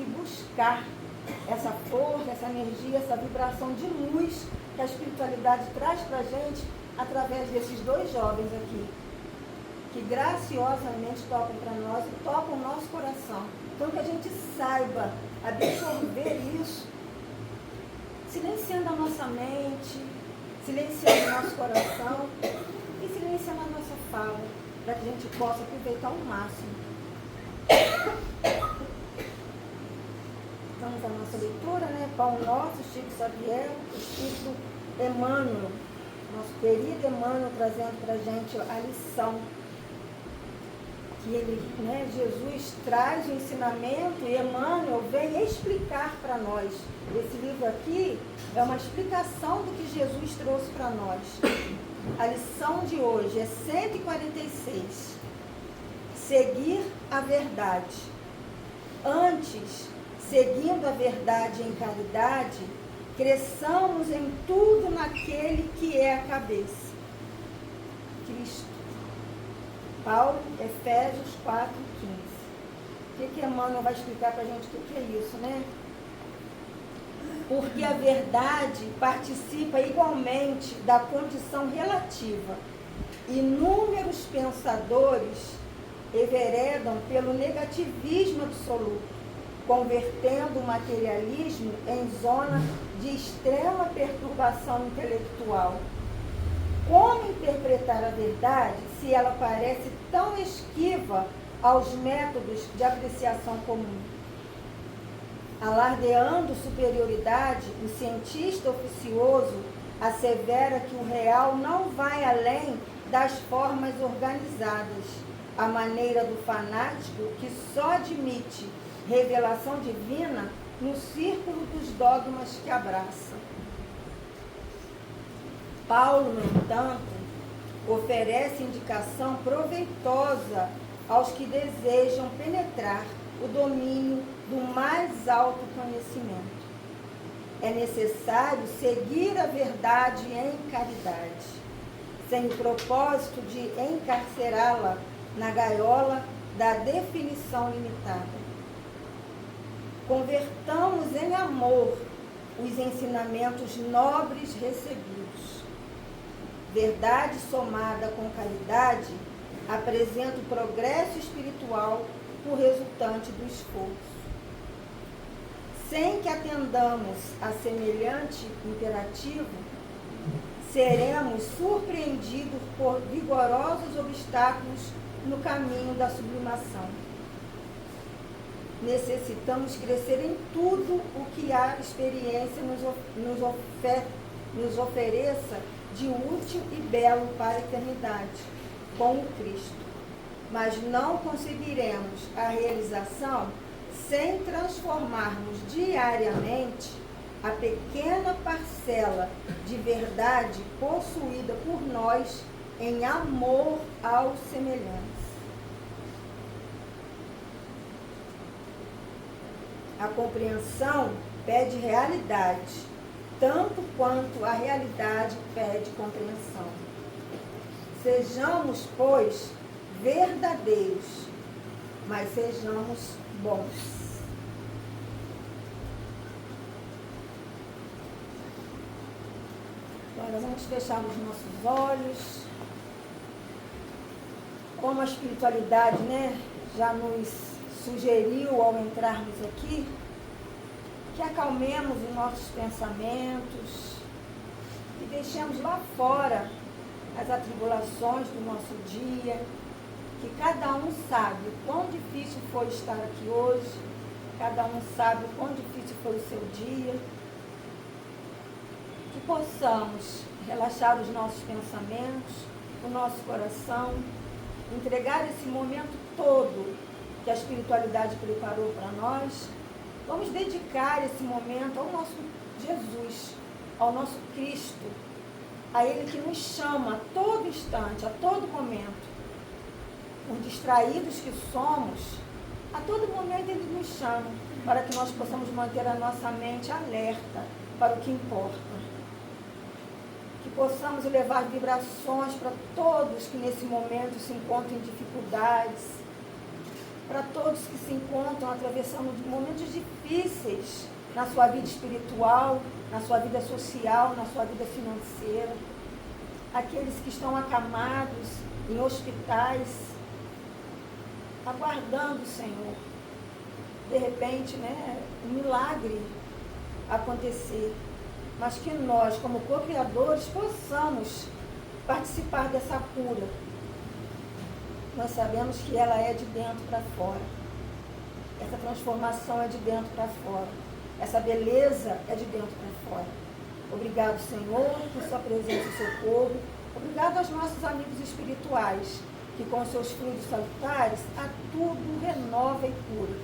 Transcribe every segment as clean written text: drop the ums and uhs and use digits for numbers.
que buscar essa força, essa energia, essa vibração de luz que a espiritualidade traz para a gente através desses dois jovens aqui, que graciosamente tocam para nós e tocam o nosso coração. Então que a gente saiba absorver isso, silenciando a nossa mente, silenciando o nosso coração e silenciando a nossa fala, para que a gente possa aproveitar ao máximo. Vamos à nossa leitura, né? Pão Nosso, Chico Xavier, Espírito Emmanuel, nosso querido Emmanuel, trazendo para a gente a lição que ele, né, Jesus traz o ensinamento e Emmanuel vem explicar para nós. Esse livro aqui é uma explicação do que Jesus trouxe para nós. A lição de hoje é 146. Seguir a verdade. Antes, seguindo a verdade em caridade, cresçamos em tudo naquele que é a cabeça, Cristo. Paulo, Efésios 4:15. O que Emmanuel vai explicar para a gente o que é isso, né? Porque a verdade participa igualmente da condição relativa. Inúmeros pensadores enveredam pelo negativismo absoluto, convertendo o materialismo em zona de extrema perturbação intelectual. Como interpretar a verdade se ela parece tão esquiva aos métodos de apreciação comum? Alardeando superioridade, o cientista oficioso assevera que o real não vai além das formas organizadas, à maneira do fanático que só admite revelação divina no círculo dos dogmas que abraça. Paulo, no entanto, oferece indicação proveitosa aos que desejam penetrar o domínio do mais alto conhecimento. É necessário seguir a verdade em caridade, sem o propósito de encarcerá-la na gaiola da definição limitada. Convertamos em amor os ensinamentos nobres recebidos. Verdade somada com caridade apresenta o progresso espiritual por resultante do esforço. Sem que atendamos a semelhante imperativo, seremos surpreendidos por vigorosos obstáculos no caminho da sublimação. Necessitamos crescer em tudo o que a experiência nos ofereça de útil e belo para a eternidade, com o Cristo. Mas não conseguiremos a realização sem transformarmos diariamente a pequena parcela de verdade possuída por nós em amor aos semelhantes. A compreensão pede realidade, tanto quanto a realidade pede compreensão. Sejamos, pois, verdadeiros, mas sejamos bons. Agora vamos fechar os nossos olhos. Como a espiritualidade, né, já nos sugeriu ao entrarmos aqui, que acalmemos os nossos pensamentos e deixemos lá fora as atribulações do nosso dia, que cada um sabe o quão difícil foi estar aqui hoje, cada um sabe o quão difícil foi o seu dia, que possamos relaxar os nossos pensamentos, o nosso coração, entregar esse momento todo que a espiritualidade preparou para nós. Vamos dedicar esse momento ao nosso Jesus, ao nosso Cristo, a Ele que nos chama a todo instante, a todo momento. Por distraídos que somos, a todo momento Ele nos chama para que nós possamos manter a nossa mente alerta para o que importa. Que possamos levar vibrações para todos que nesse momento se encontram em dificuldades, para todos que se encontram atravessando momentos difíceis na sua vida espiritual, na sua vida social, na sua vida financeira. Aqueles que estão acamados em hospitais, aguardando, Senhor, de repente, um milagre acontecer. Mas que nós, como co-criadores, possamos participar dessa cura. Nós sabemos que ela é de dentro para fora. Essa transformação é de dentro para fora. Essa beleza é de dentro para fora. Obrigado, Senhor, por sua presença e socorro. Obrigado aos nossos amigos espirituais, que com seus frutos salutares, a tudo renova e cura.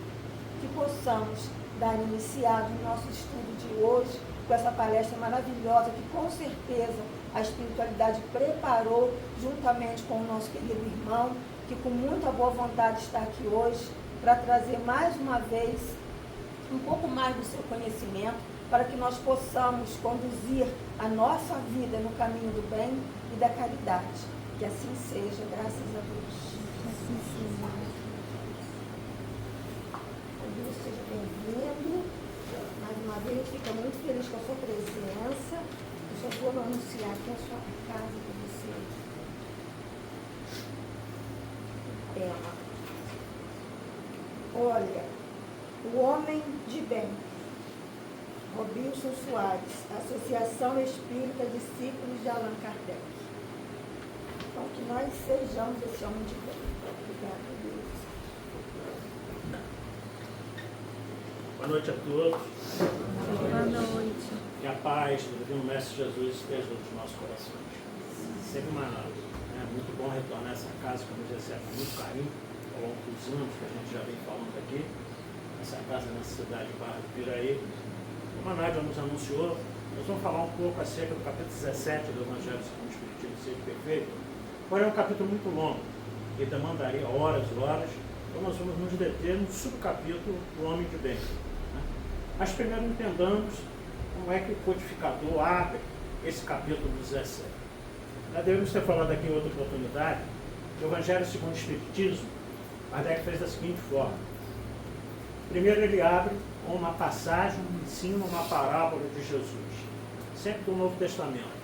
Que possamos dar iniciado no nosso estudo de hoje, com essa palestra maravilhosa, que com certeza a espiritualidade preparou, juntamente com o nosso querido irmão, que com muita boa vontade está aqui hoje, para trazer mais uma vez um pouco mais do seu conhecimento, para que nós possamos conduzir a nossa vida no caminho do bem e da caridade. Que assim seja, graças a Deus. Assim seja. Deus seja bem-vindo. Mais uma vez, fica muito feliz com a sua presença. Eu só vou anunciar aqui a sua casa para você. Olha, o homem de bem, Robinson Soares, Associação Espírita Discípulos de Allan Kardec. Então, que nós sejamos esse homem de bem. Obrigada, Deus. Boa noite a todos. Boa noite. Que a paz do Divino Mestre Jesus esteja nos nossos corações. Sempre muito bom retornar a essa casa que nos recebe com muito carinho ao longo dos anos que a gente já vem falando aqui. Essa casa na cidade de Barra do Piraí. Como a Nádia nos anunciou, nós vamos falar um pouco acerca do capítulo 17 do Evangelho segundo o Espiritismo Seja Perfeito. Porém, é um capítulo muito longo e demandaria horas e horas. Então nós vamos nos deter no subcapítulo do Homem de Bem. Mas primeiro entendamos como é que o codificador abre esse capítulo 17. Já devemos ter falado aqui em outra oportunidade que o Evangelho segundo o Espiritismo, Kardec fez da seguinte forma. Primeiro ele abre com uma passagem, um ensino, uma parábola de Jesus, sempre do Novo Testamento.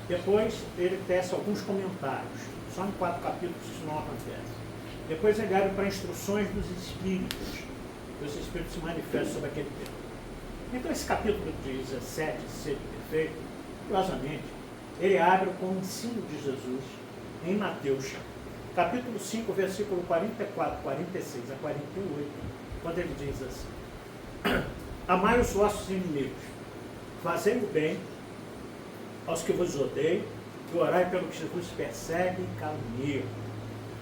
Depois ele tece alguns comentários, só em 4 capítulos isso não acontece. Depois ele abre para instruções dos Espíritos, que os Espíritos se manifestam sobre aquele tema. Então esse capítulo 17, Ser Perfeito, curiosamente, ele abre com o ensino de Jesus em Mateus, capítulo 5, versículo 44, 46 a 48, quando ele diz assim: amai os vossos inimigos, fazei o bem aos que vos odeiam e orai pelo que vos perseguem e caluniam.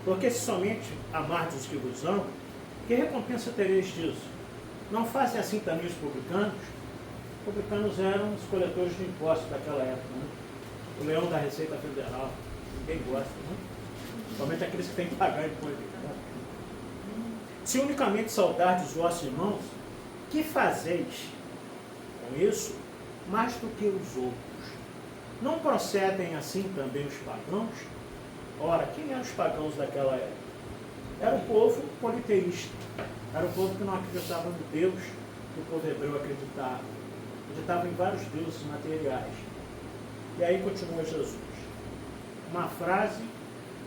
Porque se somente amardes os que vos amam, que recompensa tereis disso? Não fazem assim também os publicanos? Os publicanos eram os coletores de impostos daquela época, né? O leão da Receita Federal, ninguém gosta, né? Somente aqueles que têm que pagar imposto. Se unicamente saudardes os vossos irmãos, que fazeis com isso mais do que os outros? Não procedem assim também os pagãos? Ora, quem eram os pagãos daquela época? Era o povo politeísta, era o povo que não acreditava no Deus que o povo hebreu acreditava. Acreditava em vários deuses materiais. E aí continua Jesus. Uma frase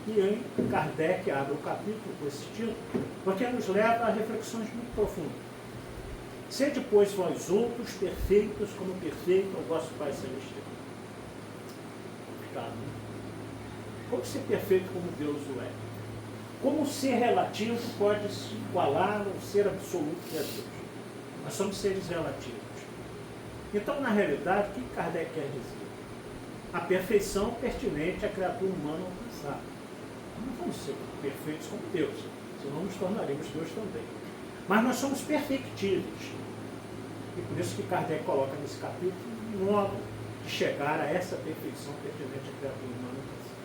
que em Kardec abre o capítulo com esse título, porque nos leva a reflexões muito profundas. Sede, pois, vós outros perfeitos, como perfeito é o vosso Pai Celestial. Complicado, né? Como ser perfeito como Deus o é? Como o ser relativo pode se igualar ao ser absoluto que é Deus? Nós somos seres relativos. Então, na realidade, o que Kardec quer dizer? A perfeição pertinente à criatura humana alcançar. Não vamos ser perfeitos como Deus, senão nos tornaremos Deus também. Mas nós somos perfectíveis. E por isso que Kardec coloca nesse capítulo um modo de chegar a essa perfeição pertinente à criatura humana alcançar.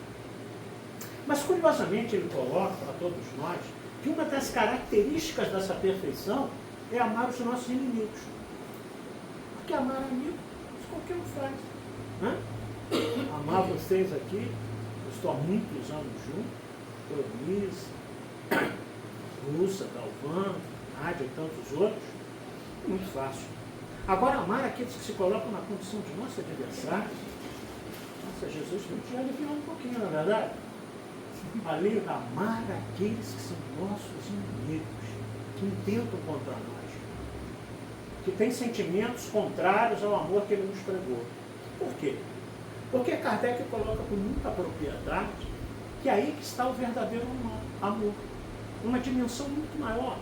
Mas, curiosamente, ele coloca para todos nós que uma das características dessa perfeição é amar os nossos inimigos. Porque amar amigo, isso qualquer um faz. Né? Amar vocês aqui, eu estou há muitos anos junto, Eunice, Lúcia, Galvão, Nádia e tantos outros, é muito fácil. Agora, amar aqueles que se colocam na condição de nosso adversário, nossa, Jesus podia aliviar um pouquinho, não é verdade? Ali, amar aqueles que são nossos inimigos, que intentam contra nós, que têm sentimentos contrários ao amor que ele nos pregou. Por quê? Porque Kardec coloca com muita propriedade que é aí que está o verdadeiro amor. Uma dimensão muito maior.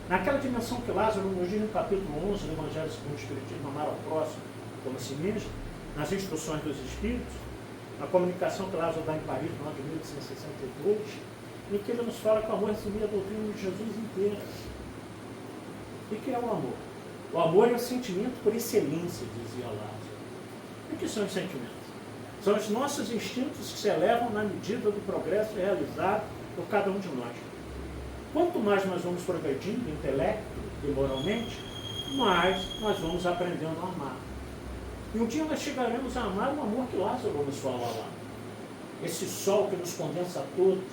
Naquela dimensão que Lázaro nos diz no capítulo 11 do Evangelho segundo o Espiritismo, amar ao próximo como a si mesmo, nas instruções dos Espíritos, a comunicação que Lázaro dá em Paris, no ano de 1862, em que ele nos fala que o amor resumia a doutrina de Jesus inteira. E que é o amor? O amor é o sentimento por excelência, dizia Lázaro. E o que são os sentimentos? São os nossos instintos que se elevam na medida do progresso realizado por cada um de nós. Quanto mais nós vamos progredindo, intelecto e moralmente, mais nós vamos aprendendo a amar. E um dia nós chegaremos a amar o amor que Lázaro nos fala lá. Esse sol que nos condensa a todos,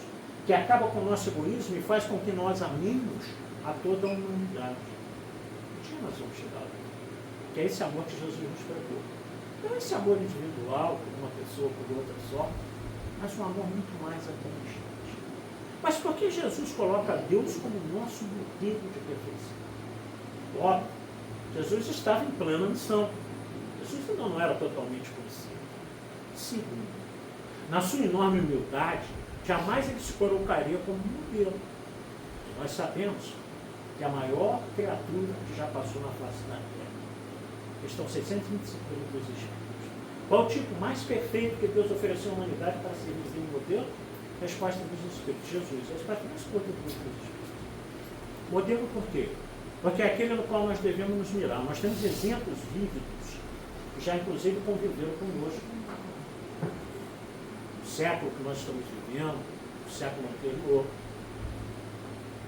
que acaba com o nosso egoísmo e faz com que nós amemos a toda a humanidade. Um dia nós vamos chegar lá. Que é esse amor que Jesus nos pregou. Não esse amor individual, por uma pessoa, por outra só, mas um amor muito mais abrangente. Mas por que Jesus coloca Deus como nosso modelo de perfeição? Óbvio, Jesus estava em plena missão. Jesus ainda não era totalmente consciente. Segundo, na sua enorme humildade, jamais ele se colocaria como modelo. Nós sabemos que a maior criatura que já passou na face da Terra, estão 625 dos Espíritos. Qual o tipo mais perfeito que Deus ofereceu à humanidade para servir de modelo? Resposta dos Espíritos. Jesus. A resposta mais curta dos Espíritos. Modelo por quê? Porque é aquele no qual nós devemos nos mirar. Nós temos exemplos vívidos, que já inclusive conviveram conosco. O século que nós estamos vivendo, o século anterior,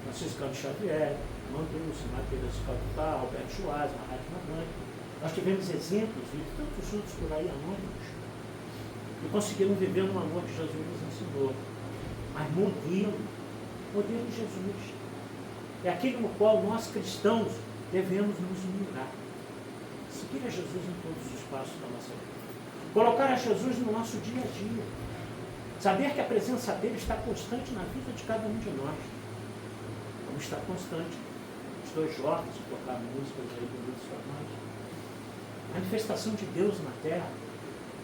Francisco Cândido Xavier, Mandus, Matheus Calcutá, Alberto Schwarz, Mahatma Gandhi. Nós tivemos exemplos de tantos outros por aí anônimos que conseguiram viver no amor que Jesus nos ensinou. Mas modelo Jesus. É aquele no qual nós cristãos devemos nos mirar. Seguir a Jesus em todos os passos da nossa vida. Colocar a Jesus no nosso dia a dia. Saber que a presença dele está constante na vida de cada um de nós. Como está constante os dois jovens que tocaram músicas aí bonitas para nós. Manifestação de Deus na terra,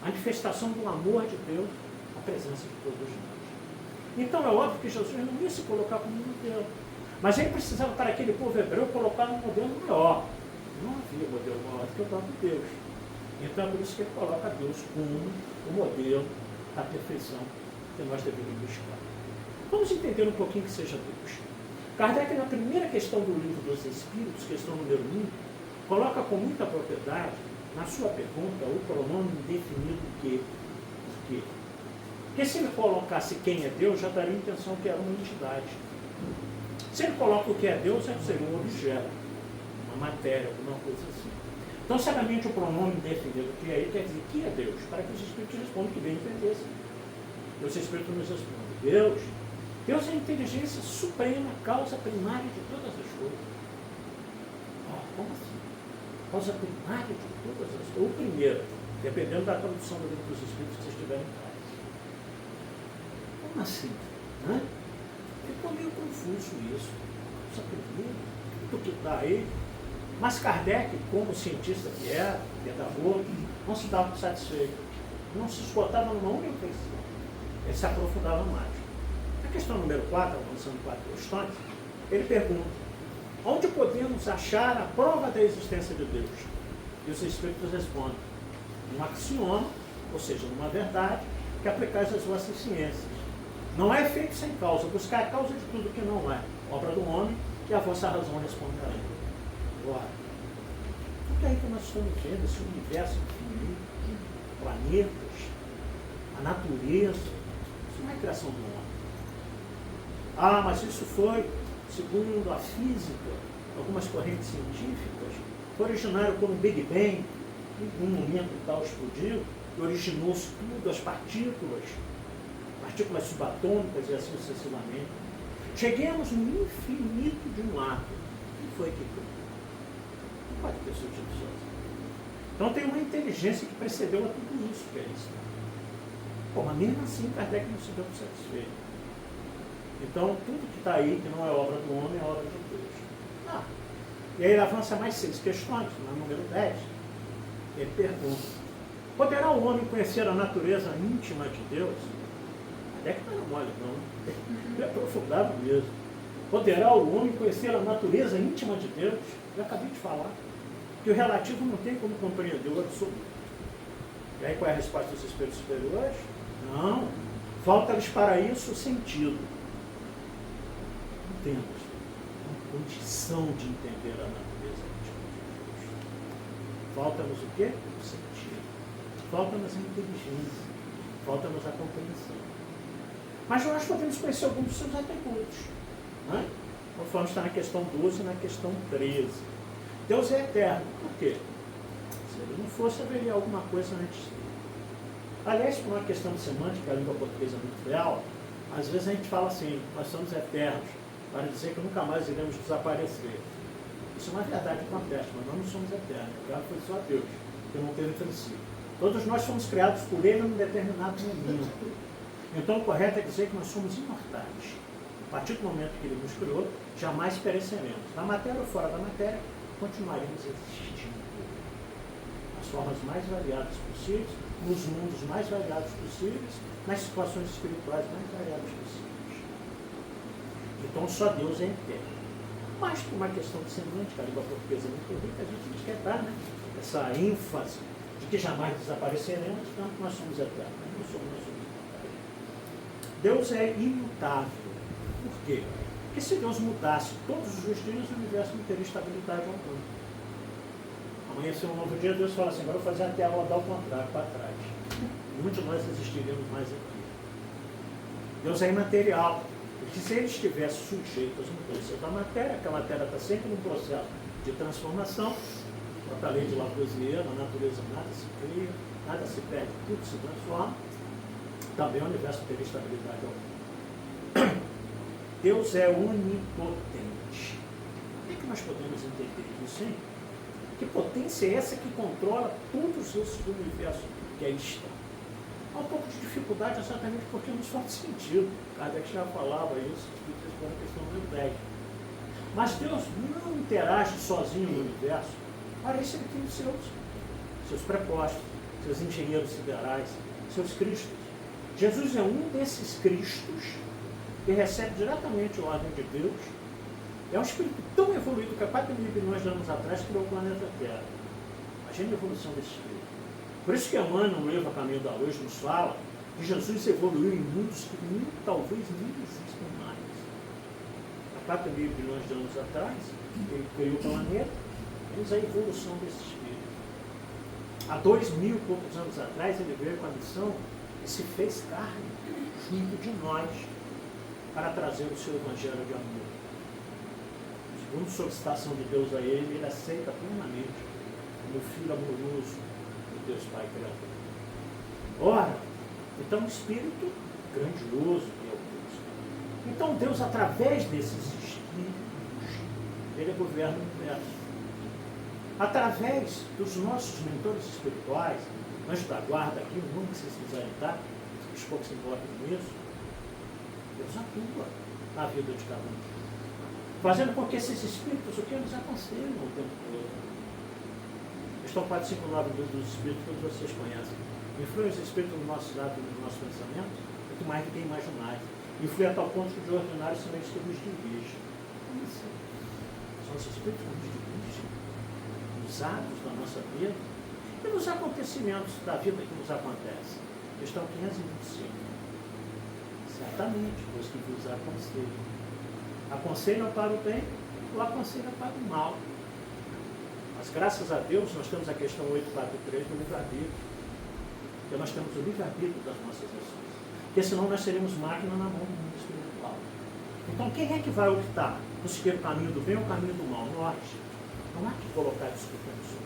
manifestação do amor de Deus, a presença de todos nós. Então é óbvio que Jesus não ia se colocar como modelo, mas ele precisava para aquele povo hebreu colocar um modelo maior. Não havia modelo maior do que o próprio Deus. Então é por isso que ele coloca Deus como o modelo da perfeição que nós devemos buscar. Vamos entender um pouquinho que seja Deus. Kardec, na primeira questão do Livro dos Espíritos, questão número 1, coloca com muita propriedade na sua pergunta o pronome indefinido que. Por quê? Porque se ele colocasse quem é Deus, já daria a intenção que era uma entidade. Se ele coloca o que é Deus, seria um objeto, uma matéria, alguma coisa assim. Então, seriamente, o pronome indefinido que é aí quer dizer que é Deus, para que os Espíritos respondam que bem entendessem. E os Espíritos nos respondem: Deus é a inteligência suprema, causa primária de todas as coisas. Como assim? Causa primária de todas as coisas. Ou primeira, dependendo da tradução do Livro dos Espíritos que vocês tiverem em casa. Como assim? Hã? Ficou meio confuso isso. Só primeiro, o que está aí. Mas Kardec, como cientista que era, pedagogo, não se dava satisfeito. Não se esgotava numa única questão. Ele se aprofundava mais. Na questão número 4, avançando 4 questões, ele pergunta: onde podemos achar a prova da existência de Deus? E os Espíritos respondem: um axioma, ou seja, numa verdade, que aplicais às vossas ciências. Não é efeito sem causa, buscar a causa de tudo que não é, obra do homem, e a vossa razão responderá. Agora, o que é aí que nós estamos vendo, esse universo infinito, planetas, a natureza, isso não é criação do homem. Ah, mas isso foi, segundo a física, algumas correntes científicas, foi originário como Big Bang, em um momento tal explodiu, e originou-se tudo, as partículas subatômicas e assim sucessivamente. Cheguemos no infinito de um ato. Quem foi que criou? Não pode ter surgido sozinho. Então tem uma inteligência que precedeu a tudo isso que é isso. Pô, mas mesmo assim Kardec não se deu por satisfeito. Então tudo que está aí, que não é obra do homem, é obra de Deus. Ah, e aí ele avança mais 6 questões, no número 10. Ele pergunta: poderá o homem conhecer a natureza íntima de Deus? Até que não era mole, não. Ele aprofundava mesmo. Poderá o homem conhecer a natureza íntima de Deus? Eu acabei de falar. Que o relativo não tem como compreender o absoluto. E aí qual é a resposta dos espíritos superiores? Não. Falta-lhes para isso o sentido. Não temos uma condição de entender a natureza íntima de Deus. Falta-nos o quê? O sentido. Falta-nos a inteligência. Falta-nos a compreensão. Mas nós podemos conhecer alguns dos seus atributos. Não é? Conforme está na questão 12 e na questão 13. Deus é eterno. Por quê? Se ele não fosse, haveria alguma coisa antes. Aliás, por uma questão de semântica, a língua portuguesa é muito real, às vezes a gente fala assim: nós somos eternos, para dizer que nunca mais iremos desaparecer. Isso não é verdade, acontece, mas nós não somos eternos. O verbo foi só Deus, que não teve princípio. Todos nós fomos criados por Ele num determinado momento. Então o correto é dizer que nós somos imortais. A partir do momento que Ele nos criou, jamais pereceremos. Na matéria ou fora da matéria, continuaremos existindo. Nas formas mais variadas possíveis, nos mundos mais variados possíveis, nas situações espirituais mais variadas possíveis. Então só Deus é eterno. Mas por uma questão de semântica, a língua portuguesa é muito rica, a gente quer dar, né, essa ênfase de que jamais desapareceremos, tanto nós somos eternos. Nós somos imortais. Deus é imutável. Por quê? Porque se Deus mudasse todos os dias, o universo não teria estabilidade alguma. Amanheceu um novo dia, Deus fala assim: agora eu vou fazer a Terra rodar ao contrário, para trás. Muitos de nós existiríamos mais aqui. Deus é imaterial. Porque se ele estivesse sujeito às mudanças da matéria, aquela matéria está sempre num processo de transformação, a lei de Lavoisier, na natureza nada se cria, nada se perde, tudo se transforma, também o universo teria estabilidade alguma. Deus é onipotente. O que nós podemos entender disso, hein? Que potência é essa que controla todos esses do universo que aí estão? Há um pouco de dificuldade exatamente porque nos faz sentido. Kardec já falava isso, na questão do 10. Mas Deus não interage sozinho no universo. Para isso ele tem os seus prepostos, seus engenheiros siderais, seus cristos. Jesus é um desses cristos que recebe diretamente a ordem de Deus. É um espírito tão evoluído que há 4 mil bilhões de anos atrás criou o planeta Terra. Imagina a evolução desse espírito. Por isso que Emmanuel, no livro A Caminho da Luz, nos fala que Jesus evoluiu em mundos que talvez nem existam mais. Há 4 mil bilhões de anos atrás, ele criou o planeta, temos a evolução desse espírito. Há 2.000 e poucos anos atrás, ele veio com a missão e se fez carne junto de nós para trazer o seu evangelho de amor. Segundo solicitação de Deus a ele, ele aceita plenamente como filho amoroso de Deus Pai Criador. Ora, então um espírito grandioso que é o Deus. Então Deus, através desses espíritos, ele governa o universo. Através dos nossos mentores espirituais, anjos da guarda aqui, o nome que vocês quiserem dar, os poucos se importam com isso, Deus atua na vida de cada um. Fazendo com que esses espíritos, o que eles aconselham o tempo todo. Questão 459 dos espíritos, todos vocês conhecem. Influi os espíritos no nosso lado e no nosso pensamento, muito mais do que imaginar. Influi a tal ponto que de ordinário são eles que nos dirigem. Como assim? São os espíritos que nos dirigem nos atos da nossa vida e nos acontecimentos da vida que nos acontecem. Questão 525. Certamente, pois que vos aconselho. Aconselham para o bem ou aconselham para o mal. Mas graças a Deus nós temos a questão 843 do livre-arbítrio. Porque nós temos o livre-arbítrio das nossas ações. Porque senão nós seríamos máquina na mão do mundo espiritual. Então quem é que vai optar por seguir o caminho do bem ou o caminho do mal? Nós. Não há que colocar desculpa nisso.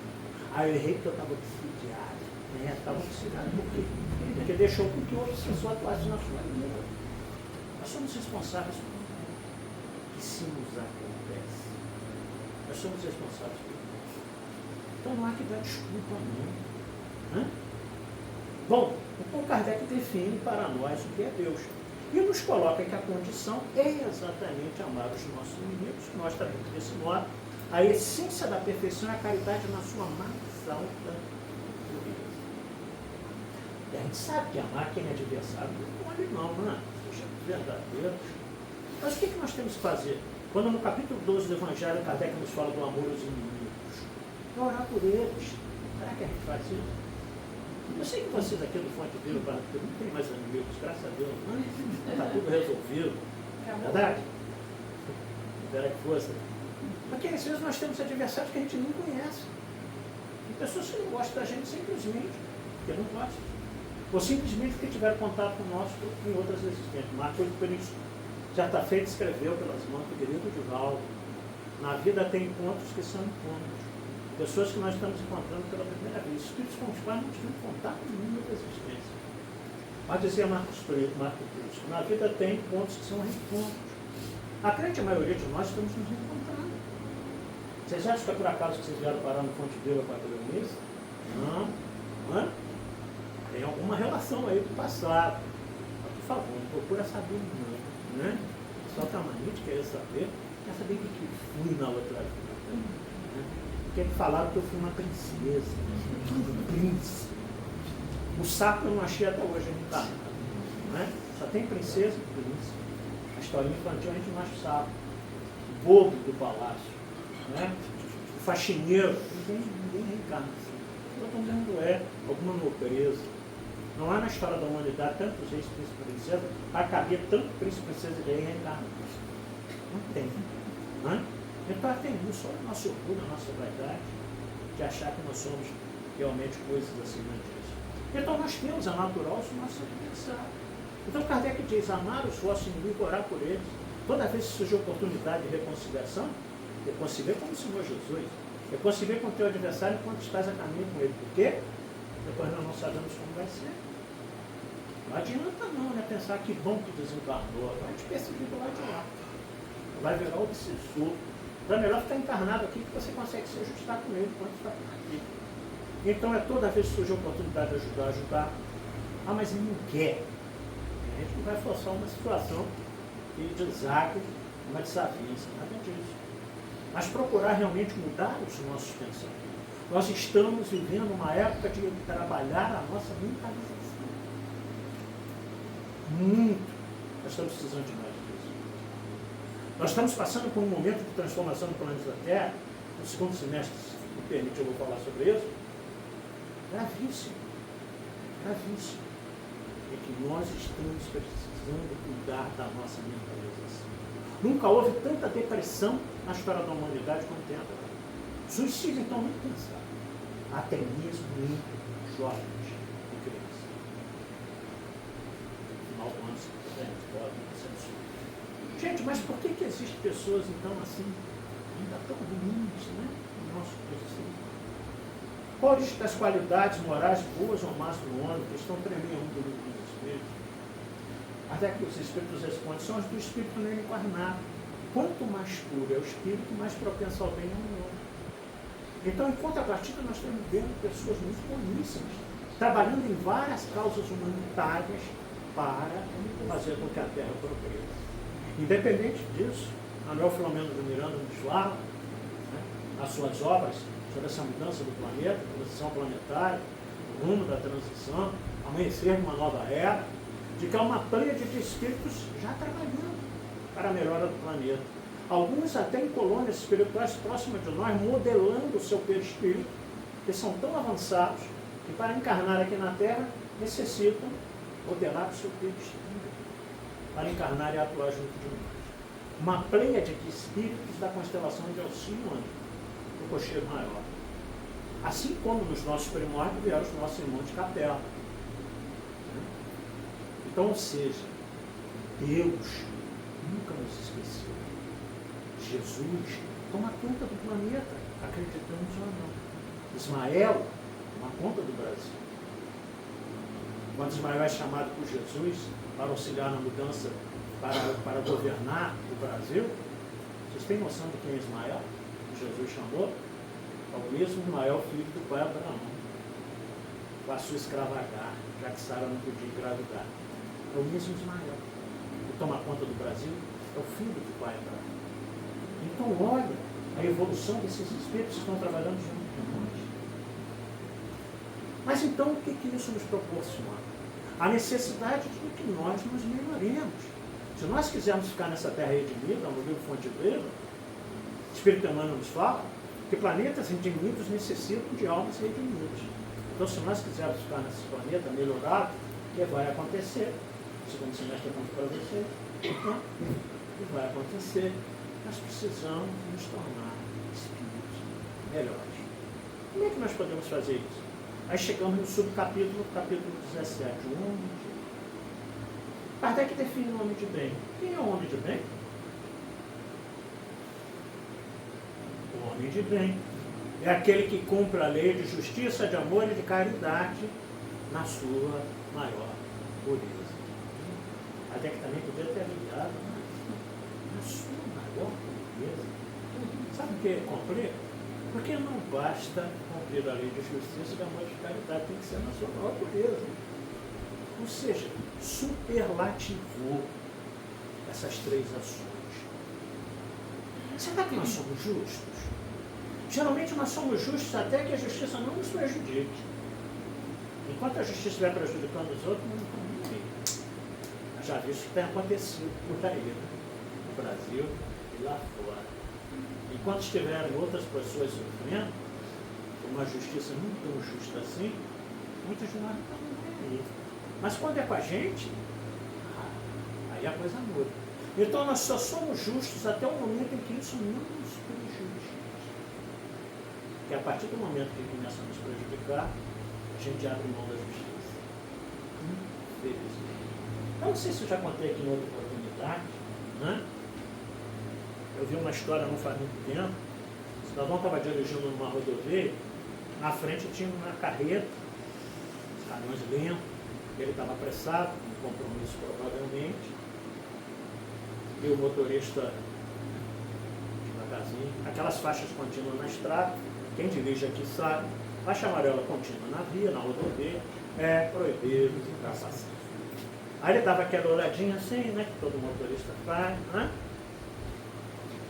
Eu errei porque eu estava obsidiado. Estava obsidiado por quê? Porque deixou com que outras pessoas atuassem na sua vida. Nós somos responsáveis por isso. que se nos acontece. Nós somos responsáveis por isso. Então não há que dar desculpa, não. Bom, então Kardec define para nós o que é Deus. E nos coloca que a condição é exatamente amar os nossos inimigos, que nós também desse modo. A essência da perfeição é a caridade na sua mais alta pureza. E a gente sabe que amar quem é adversário não pode não é? Sejamos verdadeiros. Mas o que nós temos que fazer? Quando no capítulo 12 do Evangelho, Kardec nos fala do amor aos inimigos, é orar por eles. Será que a gente faz isso? Eu sei que vocês aqui do Fonte Viva, porque não tem mais inimigos, graças a Deus, está tudo resolvido. Verdade? Espera que fosse. Porque às vezes nós temos adversários que a gente nem conhece. E pessoas que não gostam da gente simplesmente porque não gostam. Ou simplesmente porque tiveram contato conosco em outras existências. Marco por isso. Já está feito, escreveu pelas mãos do querido Divaldo. Na vida tem encontros que são encontros. Pessoas que nós estamos encontrando pela primeira vez. Espíritos com os quais não tivemos contato em nenhuma outra existência. Mas dizia Marco Cristo, na vida tem encontros que são reencontros. A grande maioria de nós estamos nos reencontrando. Vocês acham que é por acaso que vocês vieram parar no Fonte Viva para a isso? Não. Não é? Tem alguma relação aí do passado. Mas, por favor, não procura saber não. Né? Só está manite, quer saber o que fui na outra vida. Né? Porque falaram que eu fui uma princesa, um príncipe. O sapo eu não achei até hoje, não está. Né? Só tem princesa e príncipe. A história infantil a gente não acha o sapo. O bobo do palácio. Né? O faxineiro, ninguém reencarna assim. Todo mundo é alguma nobreza. Não há na história da humanidade tantos reis, príncipe e princesa para caber tanto príncipe, princesa e rei reencarnado. Não tem. Né? Então tem isso, só o nosso orgulho, a nossa vaidade, de achar que nós somos realmente coisas acima disso. Então nós temos a natural os nossos adversários. Então Kardec diz, amar os vossos inimigos, orar por eles. Toda vez que surge oportunidade de reconciliação, reconciliar como o Senhor Jesus. Reconciliar com o teu adversário enquanto estás a caminho com ele. Por quê? Depois nós não sabemos como vai ser. Não adianta não, né? Pensar que bom que desencarnou. Vai te perseguir do lado de lá. Vai virar obsessor. Então é melhor ficar encarnado aqui que você consegue se ajustar com ele enquanto está aqui. Então é toda vez que surge a oportunidade de ajudar. Ah, mas ele não quer. A gente não vai forçar uma situação de deságio, uma desavença, nada disso. Mas procurar realmente mudar os nossos pensamentos. Nós estamos vivendo uma época de trabalhar a nossa mentalização. Muito. Nós estamos precisando de mais disso. Nós estamos passando por um momento de transformação do planeta Terra, no segundo semestre, se me permite, eu vou falar sobre isso, gravíssimo. Gravíssimo. É que nós estamos precisando cuidar da nossa mentalização. Nunca houve tanta depressão na história da humanidade como tem agora. Suicídio, então, nem pensar. Até mesmo muito jovens e crianças. No final do ano, se podem ser absurdo. Gente, mas por que existem pessoas, então, assim, ainda tão ruins, né? No nosso Brasil? Quais das qualidades morais, boas ou más do homem, que estão tremendo do livro dos Espíritos? Até que os Espíritos respondem, são os do Espírito nem encarnado. Quanto mais puro é o Espírito, mais propenso ao bem é o homem. Então, em contrapartida, nós estamos vendo pessoas muito boníssimas, trabalhando em várias causas humanitárias para fazer com que a Terra progresse. Independente disso, Manuel Filomeno de Miranda nos fala, né, nas suas obras, sobre essa mudança do planeta, transição planetária, o rumo da transição, amanhecer de uma nova era, de que há uma pleiade de espíritos já trabalhando para a melhora do planeta. Alguns até em colônias espirituais próximas de nós, modelando o seu perispírito, que são tão avançados que para encarnar aqui na Terra necessitam modelar o seu perispírito para encarnar e atuar junto de nós. Uma pleiade de espíritos da constelação de Alcíone, do Cocheiro Maior. Assim como nos nossos primórdios vieram os nossos irmãos de capela. Então, ou seja, Deus nunca nos esqueceu. Jesus toma conta do planeta, acreditamos ou não. Ismael toma conta do Brasil. Quando Ismael é chamado por Jesus para auxiliar na mudança, para governar o Brasil, Vocês têm noção de quem é Ismael? Que Jesus chamou? É o mesmo Ismael, filho do pai Abraão. Com a sua escrava Agar, já que Sara não podia engravidar. É o mesmo Ismael. Que toma conta do Brasil, é o filho do pai Abraão. Então olha a evolução desses espíritos que estão trabalhando junto com nós. Mas então o que isso nos proporciona? A necessidade de que nós nos melhoremos. Se nós quisermos ficar nessa terra redimida, no livro Fonte Viva, o Espírito Emmanuel nos fala que planetas redimidos necessitam de almas redimidas. Então, se nós quisermos ficar nesse planeta melhorado, o que vai acontecer? O segundo semestre eu conto para vocês. O que vai acontecer? Nós precisamos nos tornar espíritos melhores. Como é que nós podemos fazer isso? Aí chegamos no subcapítulo, capítulo 17, o homem de bem. Kardec define o homem de bem. Quem é o homem de bem? O homem de bem é aquele que cumpre a lei de justiça, de amor e de caridade na sua maior pureza. Kardec também podia ter ligado na sua maior pureza. Sabe o que é cumprir? Porque não basta cumprir a lei de justiça, de amor e de caridade, tem que ser na sua maior pureza. Ou seja, superlativou essas três ações. Será que nós somos justos? Geralmente nós somos justos até que a justiça não nos prejudique. Enquanto a justiça estiver prejudicando os outros, não estamos ninguém. Já visto que tem acontecido por aí, né? No Brasil e lá fora. Enquanto estiverem outras pessoas sofrendo, uma justiça não tão justa assim, muitos de nós não estão aí. Mas quando é com a gente, aí a coisa muda. Então nós só somos justos até o momento em que isso não nos prejudica. Porque a partir do momento que começa a nos prejudicar, a gente abre mão da justiça. Infelizmente. Eu não sei se eu já contei aqui em outra oportunidade, né? Eu vi uma história não faz muito tempo. O cidadão estava dirigindo numa rodovia, na frente tinha uma carreta, os caminhões lentos. Ele estava apressado, um compromisso provavelmente, e o motorista devagarzinho, aquelas faixas contínuas na estrada, quem dirige aqui sabe, faixa amarela contínua na via, na rodovia, é proibido ultrapassar. Aí ele dava aquela olhadinha assim, né, que todo motorista faz, né?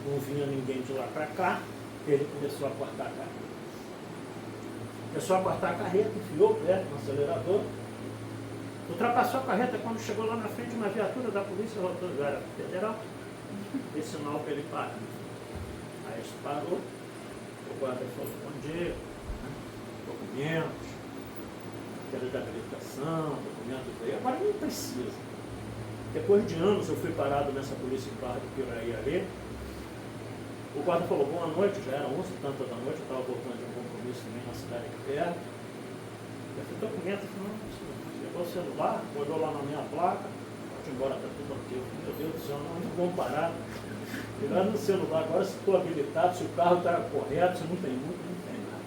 Não vinha ninguém de lá para cá, ele começou a cortar a carreta. Começou a cortar a carreta, enfiou o pé no acelerador, ultrapassou a carreta. Quando chegou lá na frente, uma viatura da Polícia Rodoviária Federal deu sinal para ele parar. Aí ele parou, o guarda falou: bom dia, né? Documentos, matéria de habilitação, documentos aí. Agora nem precisa. Depois de anos eu fui parado nessa polícia em Barra do Piraí ali. O guarda falou: boa noite, já era 11h da noite, eu estava voltando de um compromisso também na cidade aqui perto. Eu falei: documento? Eu falei: não precisa. Pegou o celular, olhou lá na minha placa, pode ir embora, está tudo ok. Meu Deus do céu, não vamos parar. Ligando no celular, agora se estou habilitado, se o carro está correto, se não tem multa, não tem nada.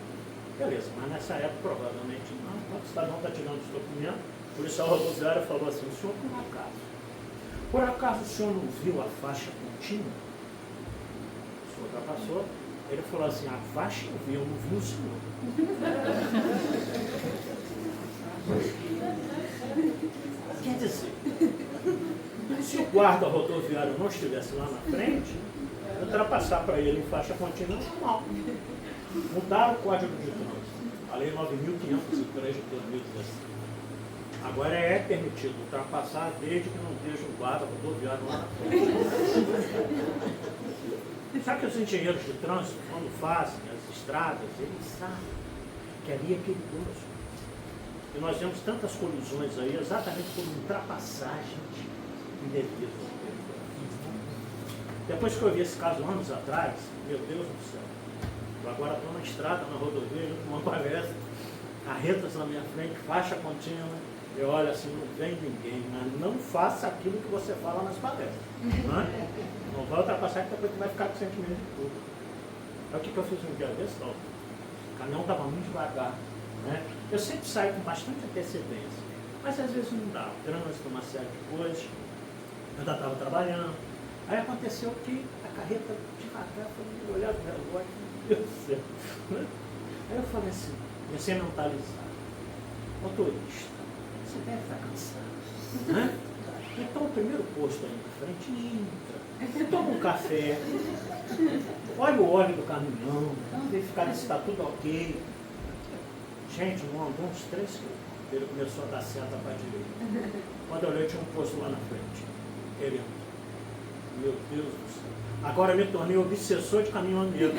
Beleza, mas nessa época provavelmente não. Quando o cidadão está tirando os documentos, o policial rodoviário falou assim: o senhor, por acaso o senhor não viu a faixa contínua? O senhor ultrapassou. Ele falou assim: a faixa eu vi, eu não vi o senhor. Quer dizer, se o guarda rodoviário não estivesse lá na frente, ultrapassar para ele em faixa contínua é normal. Mudaram o Código de Trânsito, a Lei 9.503 de 2016. Agora é permitido ultrapassar desde que não esteja o guarda rodoviário lá na frente. Sabe que os engenheiros de trânsito, quando fazem as estradas, eles sabem que ali é perigoso. E nós vemos tantas colisões aí, exatamente por ultrapassagem indevida. Depois que eu vi esse caso anos atrás, meu Deus do céu, eu agora estou na estrada, na rodovia, junto com uma palestra, carretas na minha frente, faixa contínua, eu olho assim, não vem ninguém, mas não faça aquilo que você fala nas palestras. Não vai ultrapassar, que depois você vai ficar com sentimento de culpa. É o que eu fiz um dia desse, não. O caminhão estava muito devagar. Né? Eu sempre saio com bastante antecedência, mas às vezes não dá. O trânsito, uma série de coisas. Eu ainda estava trabalhando, Aí aconteceu que a carreta devagar foi olhar para o relógio, meu Deus do céu. Né? Aí eu falei assim, comecei a mentalizar. Motorista, você deve estar cansado. Né? Então o primeiro posto aí na frente entra, toma um café, olha o óleo do caminhão, verificar se está tudo ok. Gente, não andou uns 3 quilômetros. Ele começou a dar seta para a direita. Quando eu olhei, tinha um posto lá na frente. Ele entrou. Meu Deus do céu. Agora eu me tornei obsessor de caminhoneiro.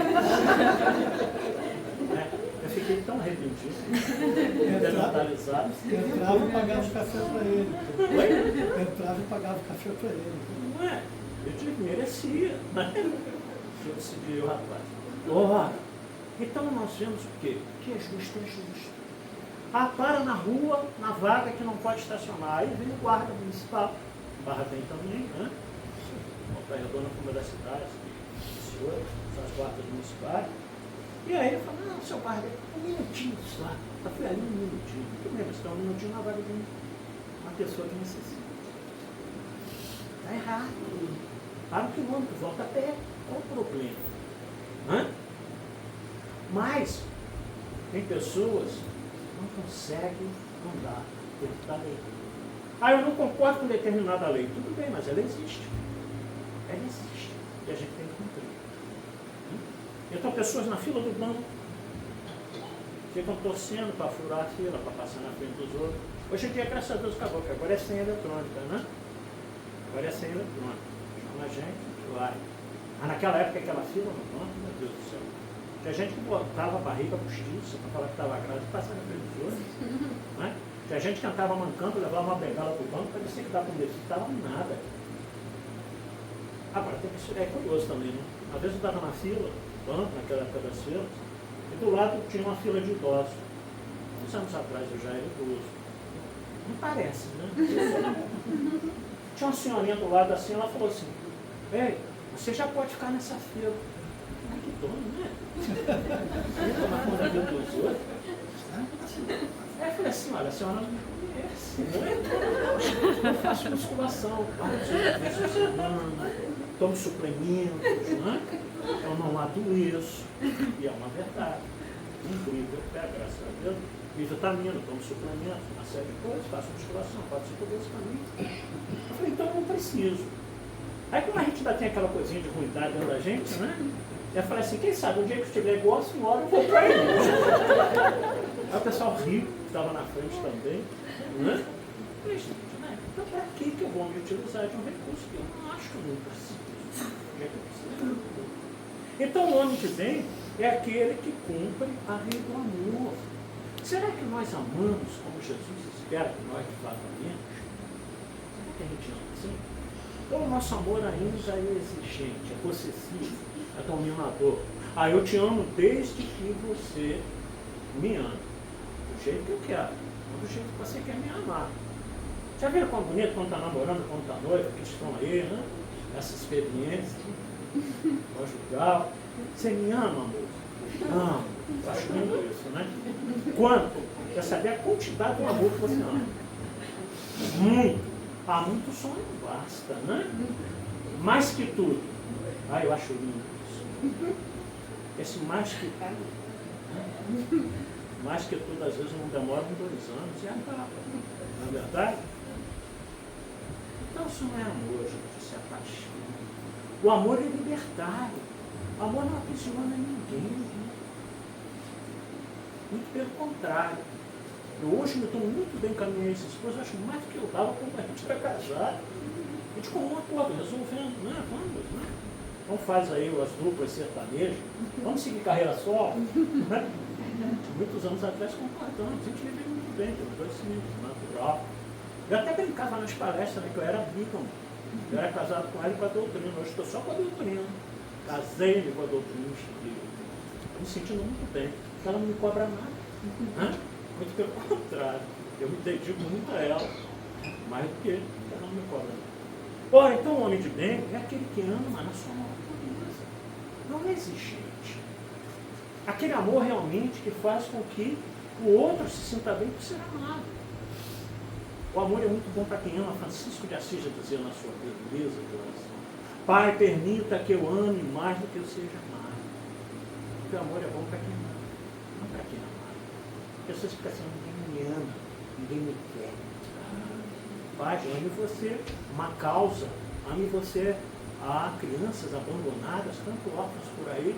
Eu fiquei tão arrependido, mentalizado. Entrava e pagava o café para ele. Oi? Entrava e pagava o café para ele. Não é? Eu digo que merecia. Né? Eu decidi, o rapaz. Ora, então nós vemos o quê? Que é justo, é justo. Ah, para na rua, na vaga que não pode estacionar. Aí vem o guarda municipal. Barra tem também, né? Volta Redonda foi uma das cidades, senhores, são as guardas municipais. E aí ele falou, não, seu guarda, um minutinho só. Eu falei, ali um minutinho. Tudo bem, mas está um minutinho na vaga de uma pessoa que necessita. Está errado. Para o quilômetro, volta a pé. Qual o problema? Hã? Mas tem pessoas que não conseguem andar dentro da lei. Ah, eu não concordo com determinada lei. Tudo bem, mas ela existe. Ela existe. E a gente tem que cumprir. Então, pessoas na fila do banco ficam torcendo para furar a fila, para passar na frente dos outros. Hoje em dia, graças a Deus, acabou, porque agora é senha eletrônica, né? Agora é senha eletrônica. Chama a gente, vai. Mas naquela época, aquela fila no banco, meu Deus do céu. Tinha gente que botava a barriga postiça para falar que estava grávida e passar na frente dos outros. Né? Tinha gente que andava mancando, levava uma bengala para o banco, parecia que estava com defeito, estava nada. Agora, tem que, é curioso também, né? Às vezes eu estava na fila, naquela época das filas, e do lado tinha uma fila de idosos. Uns anos atrás eu já era idoso. Não parece, né? Tinha uma senhorinha do lado assim, ela falou assim, ei, você já pode ficar nessa fila. Ai, que dono, né? Ia tomar conta da vida dos outros. Aí eu falei assim, olha, a senhora não me conhece, né? Eu faço musculação, tomo suplementos, né? Eu não adoeço. E é uma verdade. Incrível, graças a Deus. E vitamina, tomo suplementos, uma série de coisas, faço musculação, 4, 5 vezes para mim. Eu falei, então eu não preciso. Aí como a gente ainda tem aquela coisinha de ruindade dentro da gente, né? Eu falei assim, quem sabe, um dia que eu estiver igual a senhora, eu vou para ele. Aí o pessoal rico, que estava na frente também, né? Eu falei, gente, né? Então para que eu vou me utilizar de um recurso que eu não acho que eu não preciso? Então o homem de bem é aquele que cumpre a lei do amor. Será que nós amamos como Jesus espera que nós de fato amemos? Será que a gente ama assim? Então o nosso amor ainda é exigente, é possessivo, é dominador. Ah, eu te amo desde que você me ama. Do jeito que eu quero, não do jeito que você quer me amar. Já viram quão bonito quando está namorando, quando está noiva, que estão aí, né? Essa experiência conjugal. Você me ama, amor? Amo. Eu acho lindo isso, né? Quanto? Quer saber a quantidade do amor que você ama? Muito. Ah, muito só não basta, né? Mais que tudo. Ah, eu acho lindo isso. Esse mais que tudo. Mais que tudo, às vezes, não demora 2 anos e acaba. Não é verdade? Então, isso não é amor, gente, isso é paixão. O amor é libertário. O amor não aprisiona ninguém. Muito pelo contrário. Eu hoje me dou muito bem com a minha ex-esposa, acho mais do que eu dava quando a gente era casado. A gente com um acordo, resolvendo, né? Vamos, né? Então faz aí as duplas sertanejas, vamos seguir carreira solo, né? Muitos anos atrás concordamos, a gente viveu muito bem, temos 2 filhos, natural. Eu até brincava nas palestras, né, que eu era bígamo. Eu era casado com ela e com a doutrina, hoje estou só com a doutrina. Casei-me com a doutrina, estou me sentindo muito bem, porque ela não me cobra nada. Né? Muito pelo contrário, eu me dedico muito a ela, mais do que ela não me cobra nada. Ora, então o homem de bem é aquele que ama na sua natureza, não é exigente. Aquele amor realmente que faz com que o outro se sinta bem por ser amado. O amor é muito bom para quem ama. Francisco de Assis já dizia na sua beleza de oração: Pai, permita que eu ame mais do que eu seja amado. Porque o amor é bom para quem ama, não para quem é amado. As pessoas ficam assim, ninguém me ama, ninguém me quer. Pai, ame você, uma causa, ame você. Há crianças abandonadas, tanto órfãos por aí.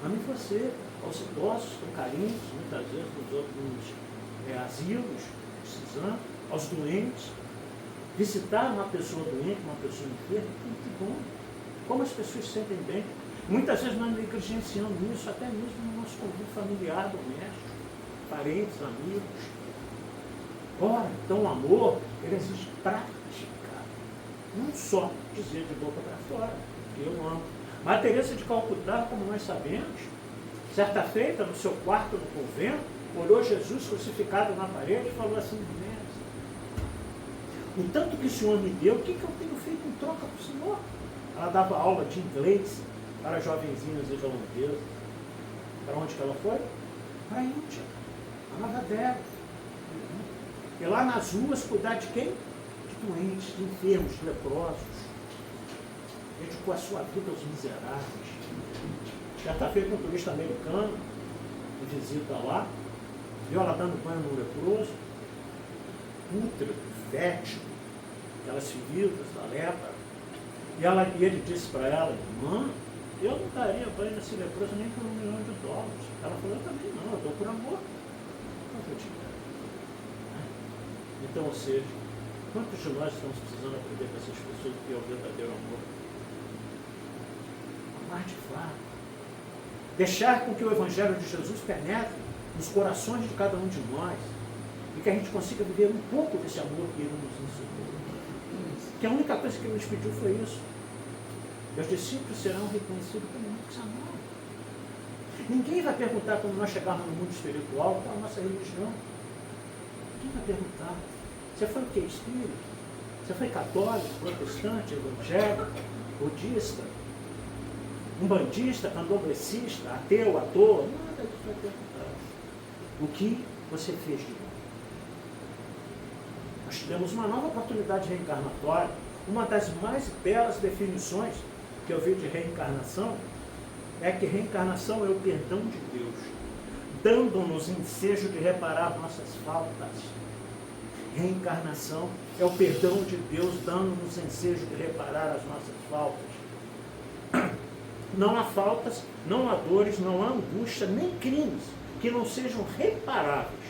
Ame você, aos idosos com carinhos, muitas vezes nos outros asilos, precisando, aos doentes. Visitar uma pessoa doente, uma pessoa enferma, é muito bom. Como as pessoas se sentem bem. Muitas vezes nós negligenciamos isso, até mesmo no nosso convívio familiar, doméstico, parentes, amigos. Ora, então o amor, ele exige prática. Não só dizer de boca para fora, que eu amo. Mas Teresa de Calcutá, como nós sabemos, certa feita, no seu quarto no convento, olhou Jesus crucificado na parede e falou assim, Mestre, o tanto que o Senhor me deu, o que eu tenho feito em troca para o Senhor? Ela dava aula de inglês para jovenzinhas irlandesas. Para onde que ela foi? Para a Índia, a Nova Delhi. E lá nas ruas, cuidar de quem? Doentes, de enfermos, de leprosos, dedicou a sua vida aos miseráveis. Já está feito um turista americano, de visita lá, viu ela dando banho no leproso, pútrido, fértil, aquelas feridas da lepra, e ele disse para ela, irmã, eu não daria banho nesse leproso nem por $1 milhão. Ela falou, eu também não, eu dou por amor. Então, ou seja, quantos de nós estamos precisando aprender com essas pessoas que é o verdadeiro amor? Amar de fato. Deixar com que o Evangelho de Jesus penetre nos corações de cada um de nós e que a gente consiga viver um pouco desse amor que Ele nos ensinou. Que a única coisa que Ele nos pediu foi isso. Meus discípulos serão reconhecidos como muitos amados. Ninguém vai perguntar quando nós chegarmos no mundo espiritual qual é a nossa religião. Ninguém vai perguntar. Você foi o que? Espírito? Você foi católico, protestante, evangélico, budista, umbandista, candomblessista, ateu, ator? Nada disso vai perguntar. O que você fez de bom? Nós tivemos uma nova oportunidade reencarnatória. Uma das mais belas definições que eu vi de reencarnação é que reencarnação é o perdão de Deus, dando-nos ensejo de reparar nossas faltas. Reencarnação é o perdão de Deus dando-nos ensejo de reparar as nossas faltas. Não há faltas, não há dores, não há angústia, nem crimes que não sejam reparáveis.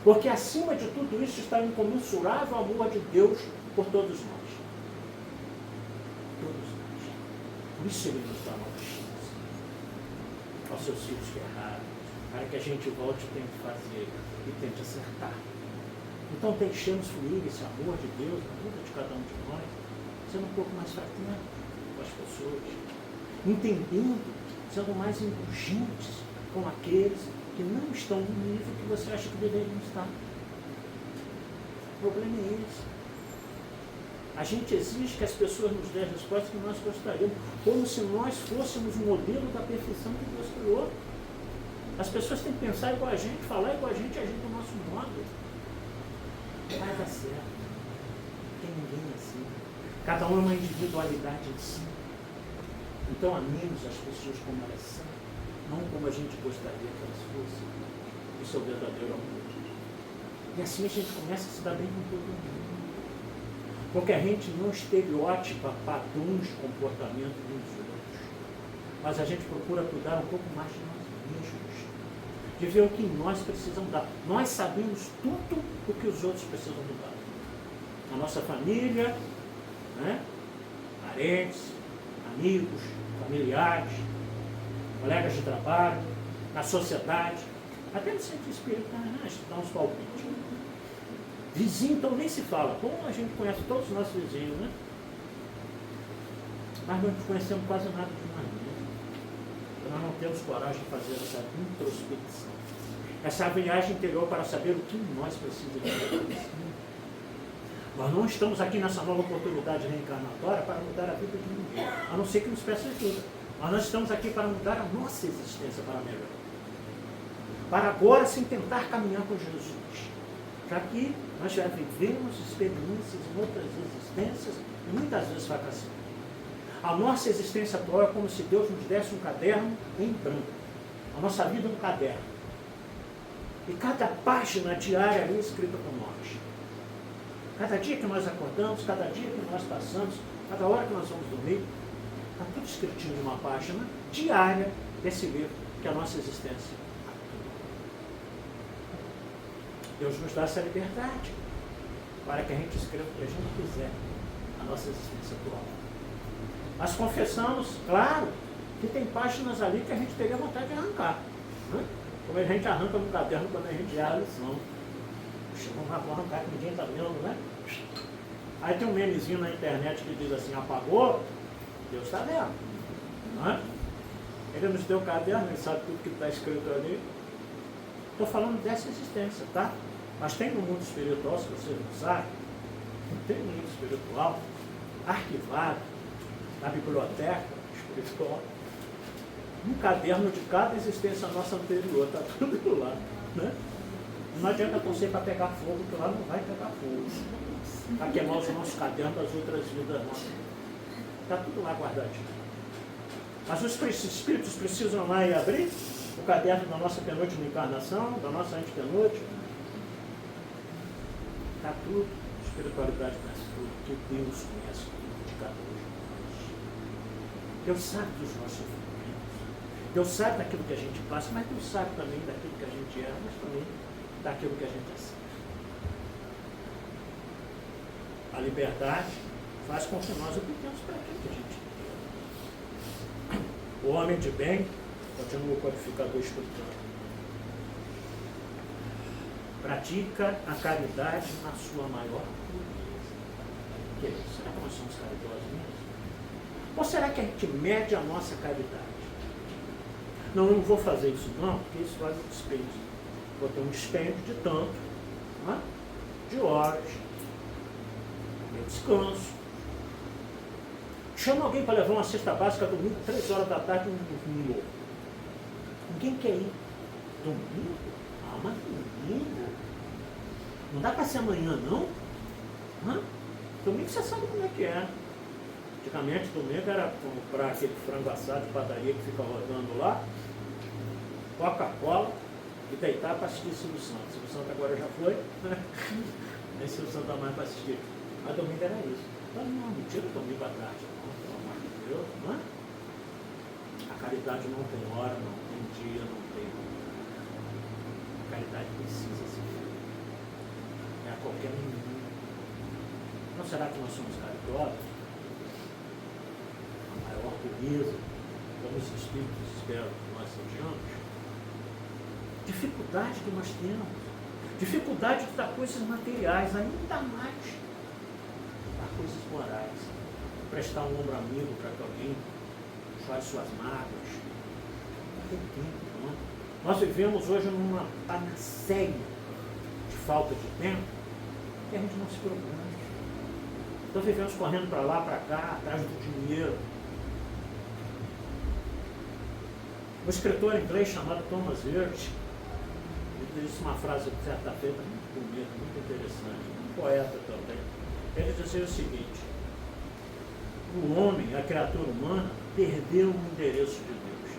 Porque acima de tudo isso está o incomensurável amor de Deus por todos nós. Todos nós. Por isso Ele nos dá uma chance aos seus filhos que erraram, para que a gente volte e tente fazer e tente acertar. Então deixemos fluir esse amor de Deus na vida de cada um de nós, sendo um pouco mais fraterno com as pessoas, entendendo, sendo mais indulgentes com aqueles que não estão no nível que você acha que deveriam estar. O problema é esse. A gente exige que as pessoas nos dêem as respostas que nós gostaríamos, como se nós fôssemos o modelo da perfeição que Deus criou. As pessoas têm que pensar igual a gente, falar igual a gente, agir do nosso modo. Vai dar certo. Não tem ninguém assim. Cada um é uma individualidade em si. Então amemos as pessoas como elas são, não como a gente gostaria que elas fossem. Isso é o verdadeiro amor. E assim a gente começa a se dar bem com todo mundo. Porque a gente não estereótipa padrões de comportamento dos outros. Mas a gente procura cuidar um pouco mais de nós mesmos. De ver o que nós precisamos dar. Nós sabemos tudo o que os outros precisam dar. A nossa família, né? Parentes, amigos, familiares, colegas de trabalho, na sociedade, até no centro espírita, né? Dá uns palpites. Vizinho, então nem se fala. Como a gente conhece todos os nossos vizinhos, né? Mas não conhecemos quase nada de nós mesmos. Nós não temos coragem de fazer essa introspecção. Essa viagem interior para saber o que nós precisamos. Nós não estamos aqui nessa nova oportunidade reencarnatória para mudar a vida de ninguém, a não ser que nos peça ajuda. Mas nós estamos aqui para mudar a nossa existência para melhor. Para agora, sim, tentar caminhar com Jesus. Já que nós já vivemos experiências em outras existências e muitas vezes fracassamos. A nossa existência atual é como se Deus nos desse um caderno em branco. A nossa vida é um caderno. E cada página diária é escrita por nós. Cada dia que nós acordamos, cada dia que nós passamos, cada hora que nós vamos dormir, está tudo escritinho numa página diária desse livro, que é a nossa existência atua. Deus nos dá essa liberdade para que a gente escreva o que a gente quiser, a nossa existência atual. Nós confessamos, claro, que tem páginas ali que a gente teria vontade de arrancar. Né? Como a gente arranca no caderno quando a gente abre a lição. Puxa, vamos arrancar que ninguém está vendo, né? Aí tem um memezinho na internet que diz assim, apagou, Deus está vendo. Né? Ele nos deu o caderno, ele sabe tudo que está escrito ali. Estou falando dessa existência, tá? Mas tem no mundo espiritual, se você não sabe, tem no mundo espiritual, arquivado, na biblioteca espiritual, um caderno de cada existência nossa anterior, está tudo lá. Né? Não adianta torcer para pegar fogo, que lá não vai pegar fogo. Para queimar os nossos cadernos das outras vidas nossas. Está tudo lá guardadinho. Mas os espíritos precisam lá e abrir o caderno da nossa penúltima encarnação, da nossa antepenúltima. Está tudo, espiritualidade conhece tudo, que Deus conhece tudo de cada um de nós. Deus sabe dos nossos sofrimentos. Deus sabe daquilo que a gente passa, mas Deus sabe também daquilo que a gente erra, mas também daquilo que a gente acerta. A liberdade faz com que nós optemos para aquilo que a gente quer. O homem de bem, continua o codificador explicando, pratica a caridade na sua maior pureza. Será que nós somos caridosos mesmo? Ou será que a gente mede a nossa caridade? Não, eu não vou fazer isso não, porque isso faz um dispêndio. Vou ter um dispêndio de tanto, né? De horas, de descanso. Chama alguém para levar uma cesta básica domingo, 3 horas da tarde, no domingo. Ninguém quer ir. Domingo? Ah, mas domingo? Não dá para ser amanhã, não? Hã? Domingo você sabe como é que é. Antigamente, domingo era comprar aquele frango assado de padaria que fica rodando lá, Coca-Cola e deitar para assistir Silvio Santos. Silvio Santos agora já foi, nem Silvio Santos dá mais para assistir. Mas domingo era isso. Então, não tira o domingo à tarde, não, pelo amor de Deus, não é? A caridade não tem hora, não tem dia, não tem. A caridade precisa ser feita. É a qualquer momento. Não será que nós somos caridosos? A maior pureza, como os espíritos esperam que nós sejamos, dificuldade que nós temos, dificuldade de dar coisas materiais, ainda mais dar coisas morais, prestar um ombro amigo para que alguém chore suas mágoas. Não tem tempo, não. Nós vivemos hoje numa panaceia de falta de tempo e a gente não se preocupa. Então vivemos correndo para lá, para cá, atrás do dinheiro. Um escritor inglês chamado Thomas Hurt, ele disse uma frase certa feita muito bonita, muito interessante, um poeta também. Ele dizia o seguinte: o homem, a criatura humana, perdeu o endereço de Deus.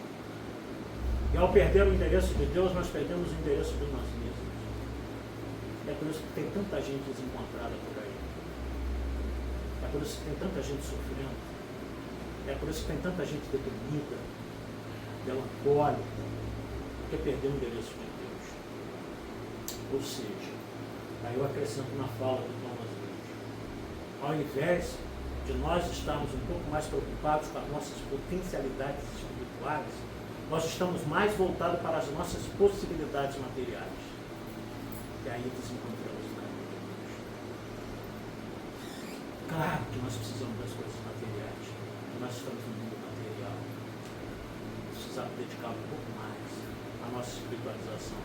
E ao perder o endereço de Deus, nós perdemos o endereço de nós mesmos. É por isso que tem tanta gente desencontrada por aí. É por isso que tem tanta gente sofrendo. É por isso que tem tanta gente deprimida, melancólica, porque perdeu o endereço de Deus. Ou seja, aí eu acrescento na fala do Thomas Hurt, ao invés de nós estarmos um pouco mais preocupados com as nossas potencialidades espirituais, nós estamos mais voltados para as nossas possibilidades materiais. E aí desencontramos o caminho de Deus. Claro que nós precisamos das coisas materiais, porque nós estamos no mundo material. Precisamos dedicar um pouco mais à nossa espiritualização.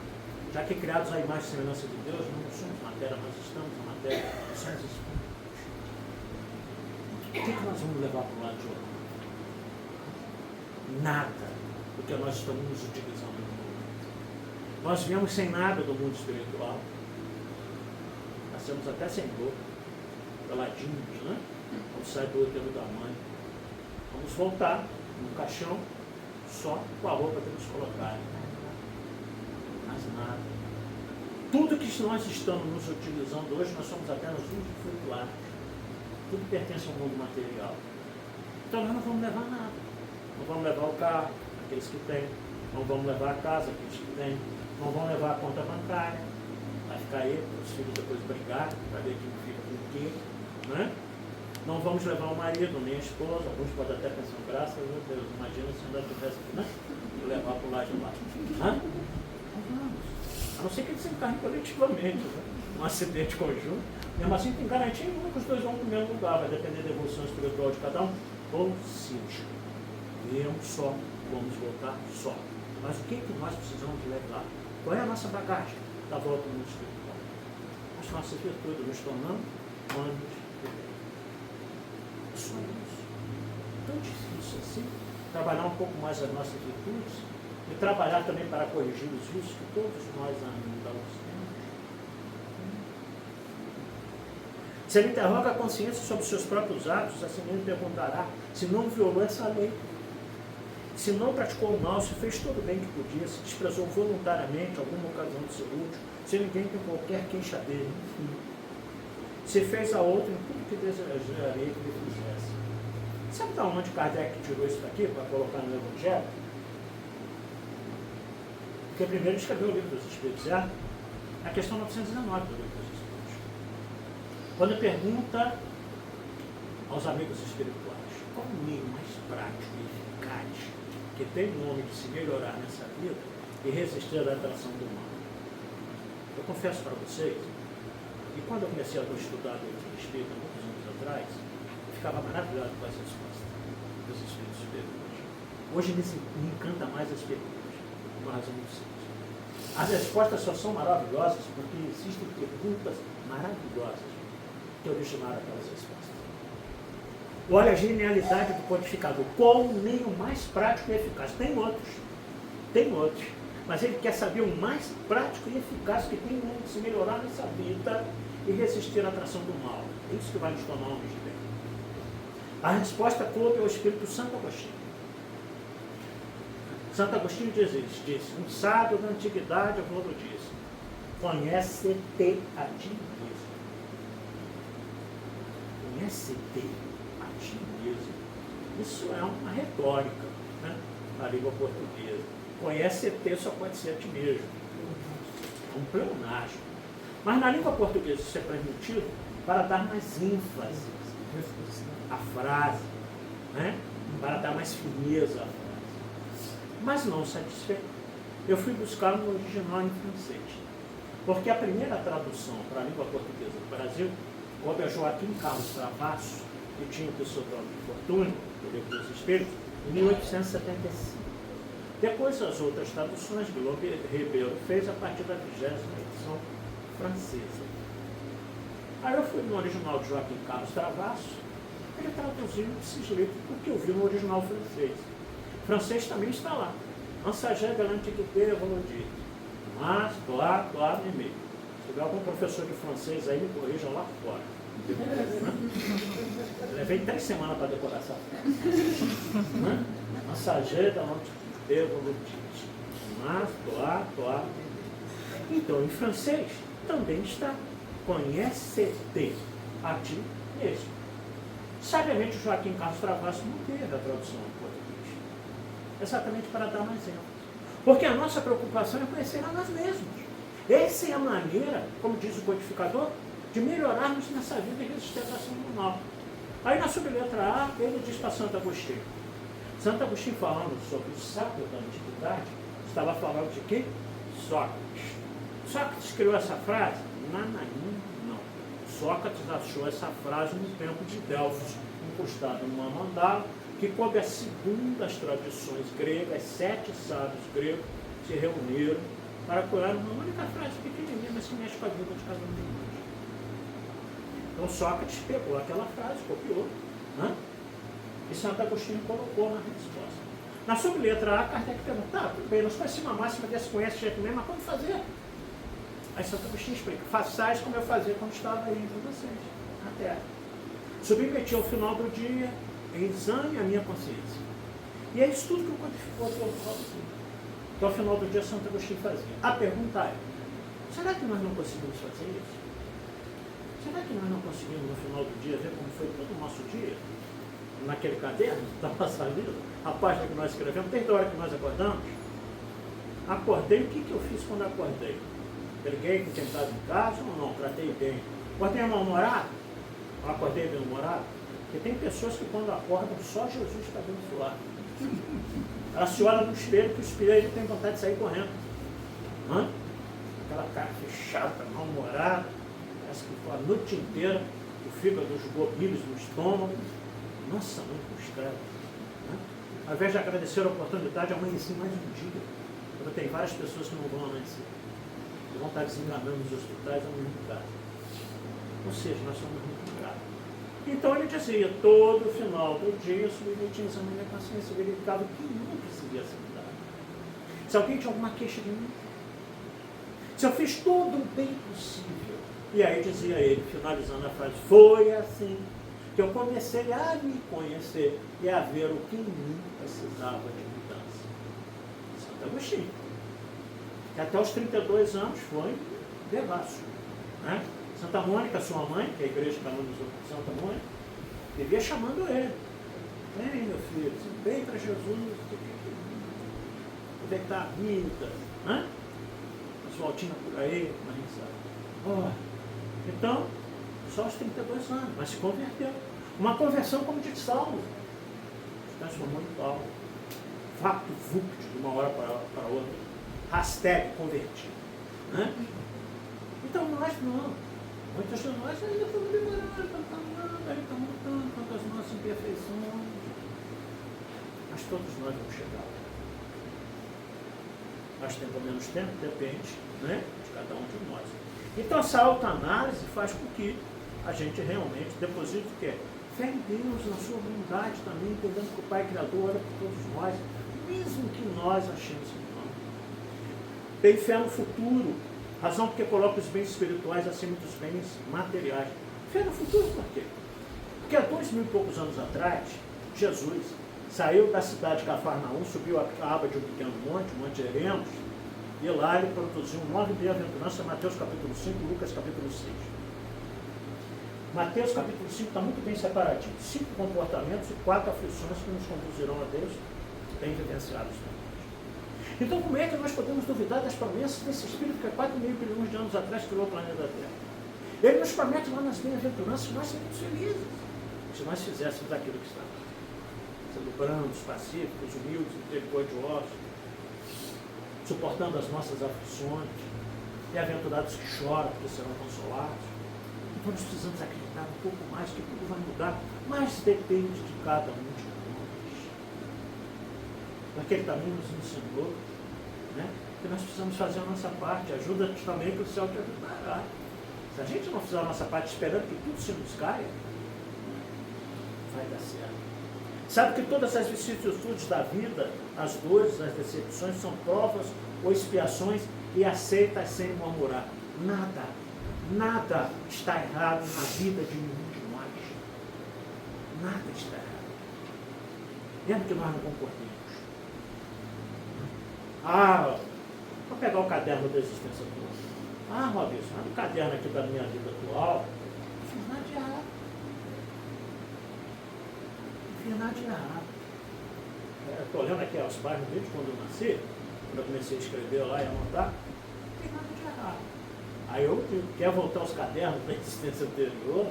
Já que criados à imagem e semelhança de Deus, não somos matéria, nós estamos na matéria, nós somos espíritos. O que nós vamos levar para o lado de outro? Nada, porque nós estamos nos utilizando no mundo. Nós viemos sem nada do mundo espiritual. Nascemos até sem boca, peladinhos, né? Quando sai do útero da mãe. Vamos voltar no caixão, só com a roupa que nos colocaram. Mais nada. Tudo que nós estamos nos utilizando hoje, nós somos apenas usufrutuários. Tudo pertence ao mundo material. Então nós não vamos levar nada. Não vamos levar o carro, aqueles que têm. Não vamos levar a casa, aqueles que têm. Não vão levar a conta bancária. Vai ficar aí, para os filhos depois brigar, para ver quem fica com o quê. Né? Não vamos levar o marido, nem a esposa. Alguns podem até pensar, graças a Deus, imagina se ainda tivesse que, né? Levar para o lado de lá. Não vamos. A não ser que eles se encarnem coletivamente, né? Um acidente conjunto. Mesmo assim, tem garantia nenhuma que os dois vão para o mesmo lugar, vai depender da evolução espiritual de cada um. Ou seja, viemos só, vamos voltar só. Mas o que nós precisamos levar? Qual é a nossa bagagem da volta ao mundo espiritual? As nossas virtudes, nos tornando humanos de Deus. Só isso. Tão difícil assim, trabalhar um pouco mais as nossas virtudes e trabalhar também para corrigir os vícios que todos nós ainda temos. Se ele interroga a consciência sobre os seus próprios atos, assim ele perguntará se não violou essa lei, se não praticou o mal, se fez todo o bem que podia, se desprezou voluntariamente alguma ocasião de ser útil, se ninguém tem qualquer queixa dele, enfim. Se fez a outro em tudo que desejaria que ele fizesse. Sabe de onde Kardec tirou isso daqui para colocar no Evangelho? Porque primeiro ele escreveu o Livro dos Espíritos, certo? A questão 919 do Livro dos Espíritos. Quando pergunta aos amigos espirituais qual o meio mais prático e eficaz que tem um homem de se melhorar nessa vida e resistir à atração do mal. Eu confesso para vocês que quando eu comecei a estudar o Livro dos Espíritos, há muitos anos atrás, eu ficava maravilhado com essa resposta dos Espíritos superiores. Hoje me encanta mais as perguntas, por uma razão muito simples. As respostas só são maravilhosas porque existem perguntas maravilhosas que originaram aquelas respostas. Olha a genialidade do codificador. Qual o meio mais prático e eficaz? Tem outros. Mas ele quer saber o mais prático e eficaz que tem de se melhorar nessa vida e resistir à atração do mal. É isso que vai nos tornar homens de bem. A resposta coube ao Espírito Santo Agostinho. Santo Agostinho disse, um sábio da antiguidade, eu vou disse, conhece-te a ti mesmo. Conhece-te a ti mesmo. Isso é uma retórica, né, na língua portuguesa. Conhece-te só pode ser a ti mesmo. É um pleonasmo. Mas na língua portuguesa isso é permitido para dar mais ênfase à frase, né, para dar mais firmeza à frase. Mas não satisfeito. Eu fui buscar no original em francês. Porque a primeira tradução para a língua portuguesa do Brasil coube a Joaquim Carlos Travasso, que tinha o pseudônimo de Fortuna, do Livro dos Espíritos, em 1875. Depois as outras traduções, Guilherme Ribeiro fez a partir da 20ª edição francesa. Aí eu fui no original de Joaquim Carlos Travasso, ele traduziu esses livros porque eu vi no original francês. O francês também está lá. Ensager de l'Antiquité évolue. Mas, claro, e-mail. Se tiver algum professor de francês aí, me corrijam lá fora. Levei 3 semanas para decorar essa frase. Ensager de l'Antiquité évolue. Mas, claro. Então, em francês, também está. Conhece-te a ti mesmo. Sabiamente, o Joaquim Carlos Travasso não teve a tradução em português. Exatamente para dar mais ênfase. Porque a nossa preocupação é conhecer a nós mesmos. Essa é a maneira, como diz o codificador, de melhorarmos nessa vida e resistir à atração do mal. Aí na subletra A, ele diz para Santo Agostinho. Santo Agostinho, falando sobre o sábio da antiguidade, estava falando de quem? Sócrates. Sócrates criou essa frase? Não. Sócrates achou essa frase no templo de Delfos, encostado numa mandala, que coube a segunda das tradições gregas, 7 sábios gregos se reuniram para criar uma única frase pequenininha, mas que mexe com a vida de cada um de nós. Então Sócrates pegou aquela frase, copiou, né? E Santo Agostinho colocou na resposta. Na subletra A, Kardec perguntou, tudo bem, nós conhecemos a máxima desse conhece jeito mesmo, mas como fazer? Aí Santo Agostinho explica, façais como eu fazia quando estava aí entre vocês, na terra. Submeti ao final do dia exame a minha consciência. E é isso tudo que eu codifico ao Paulo. Então, ao final do dia, Santo Agostinho fazia. A pergunta é, será que nós não conseguimos fazer isso? Será que nós não conseguimos, no final do dia, ver como foi todo o nosso dia? Naquele caderno da nossa vida, a página que nós escrevemos, desde a hora que nós acordamos? Acordei, o que eu fiz quando acordei? Briguei com quem estava em casa ou não? Tratei bem. Acordei mal-humorado? Acordei bem-humorado? Porque tem pessoas que quando acordam, só Jesus está abençoado. Ela se olha no espelho, que o espelho tem vontade de sair correndo. Hã? Aquela cara fechada, mal-humorada, parece que foi a noite inteira, o fígado, os gobilhos no estômago. Nossa, muito frustrado. Ao invés de agradecer a oportunidade, amanheci mais um dia. Porque tem várias pessoas que não vão amanhecer. Que vão estar desenganando nos hospitais ao mesmo caso. Ou seja, nós somos muito graves. Então ele dizia, todo final do dia eu submetia em exame da minha consciência, verificava que nunca seria aceitado. Se alguém tinha alguma queixa de mim, se eu fiz todo o bem possível. E aí dizia ele, finalizando a frase, foi assim que eu comecei a me conhecer e a ver o que em mim precisava de mudança. Santo Agostinho, que até os 32 anos foi devasso. Né? Santa Mônica, sua mãe, que a igreja canonizou por Santa Mônica, vivia chamando ele. Vem, meu filho, vem para Jesus, aproveitar a vida. Né? As voltinhas por aí, como a gente sabe. Então, só aos 32 anos, mas se converteu. Uma conversão como de Saulo. Se transformou em Paulo. Facto vupt, de uma hora para outra. Hashtag convertido. Né? Então nós não. Muitos de nós ainda estamos demorando, estamos lutando contra as nossas imperfeições. Mas todos nós vamos chegar lá. Mais tempo ou menos tempo, depende, né, de cada um de nós. Então essa autoanálise faz com que a gente realmente deposite o quê? Fé em Deus, na sua bondade também, entendendo que o Pai Criador olha por todos nós, mesmo que nós achemos que não. Tem fé no futuro, razão porque coloca os bens espirituais acima dos bens materiais. Fé no futuro por quê? Porque há 2000 e poucos anos atrás, Jesus saiu da cidade de Cafarnaum, subiu a aba de um pequeno monte, o Monte Eremos, e lá ele produziu 9 bem-aventuranças, Mateus capítulo 5, Lucas capítulo 6. Mateus capítulo 5 está muito bem separadinho. 5 comportamentos e 4 aflições que nos conduzirão a Deus, bem vivenciados. Então, como é que nós podemos duvidar das promessas desse Espírito que há 4,5 bilhões de anos atrás criou o planeta Terra? Ele nos promete lá nas bem-aventuranças que nós seremos felizes, se nós fizéssemos aquilo que está lá. Sendo brandos, pacíficos, humildes, misericordiosos, suportando as nossas aflições, bem-aventurados que choram, porque serão consolados. Então nós precisamos acreditar um pouco mais que tudo vai mudar, mas depende de cada um de nós. Porque ele também nos ensinou, né, que nós precisamos fazer a nossa parte, ajuda também que o céu te ajudará. Se a gente não fizer a nossa parte esperando que tudo se nos caia, vai dar certo. Sabe que todas as vicissitudes da vida, as dores, as decepções, são provas ou expiações e aceitas sem murmurar. Nada está errado na vida de nenhum de nós. Nada está errado. Mesmo que nós não concordemos. Vou pegar o caderno da existência atual. Robson, olha o caderno aqui da minha vida atual. Não fiz nada de errado. Não fiz nada de errado. Estou olhando aqui aos pais desde quando eu nasci, quando eu comecei a escrever lá e anotar, não tem nada de errado. Aí eu digo, quer voltar aos cadernos da existência anterior?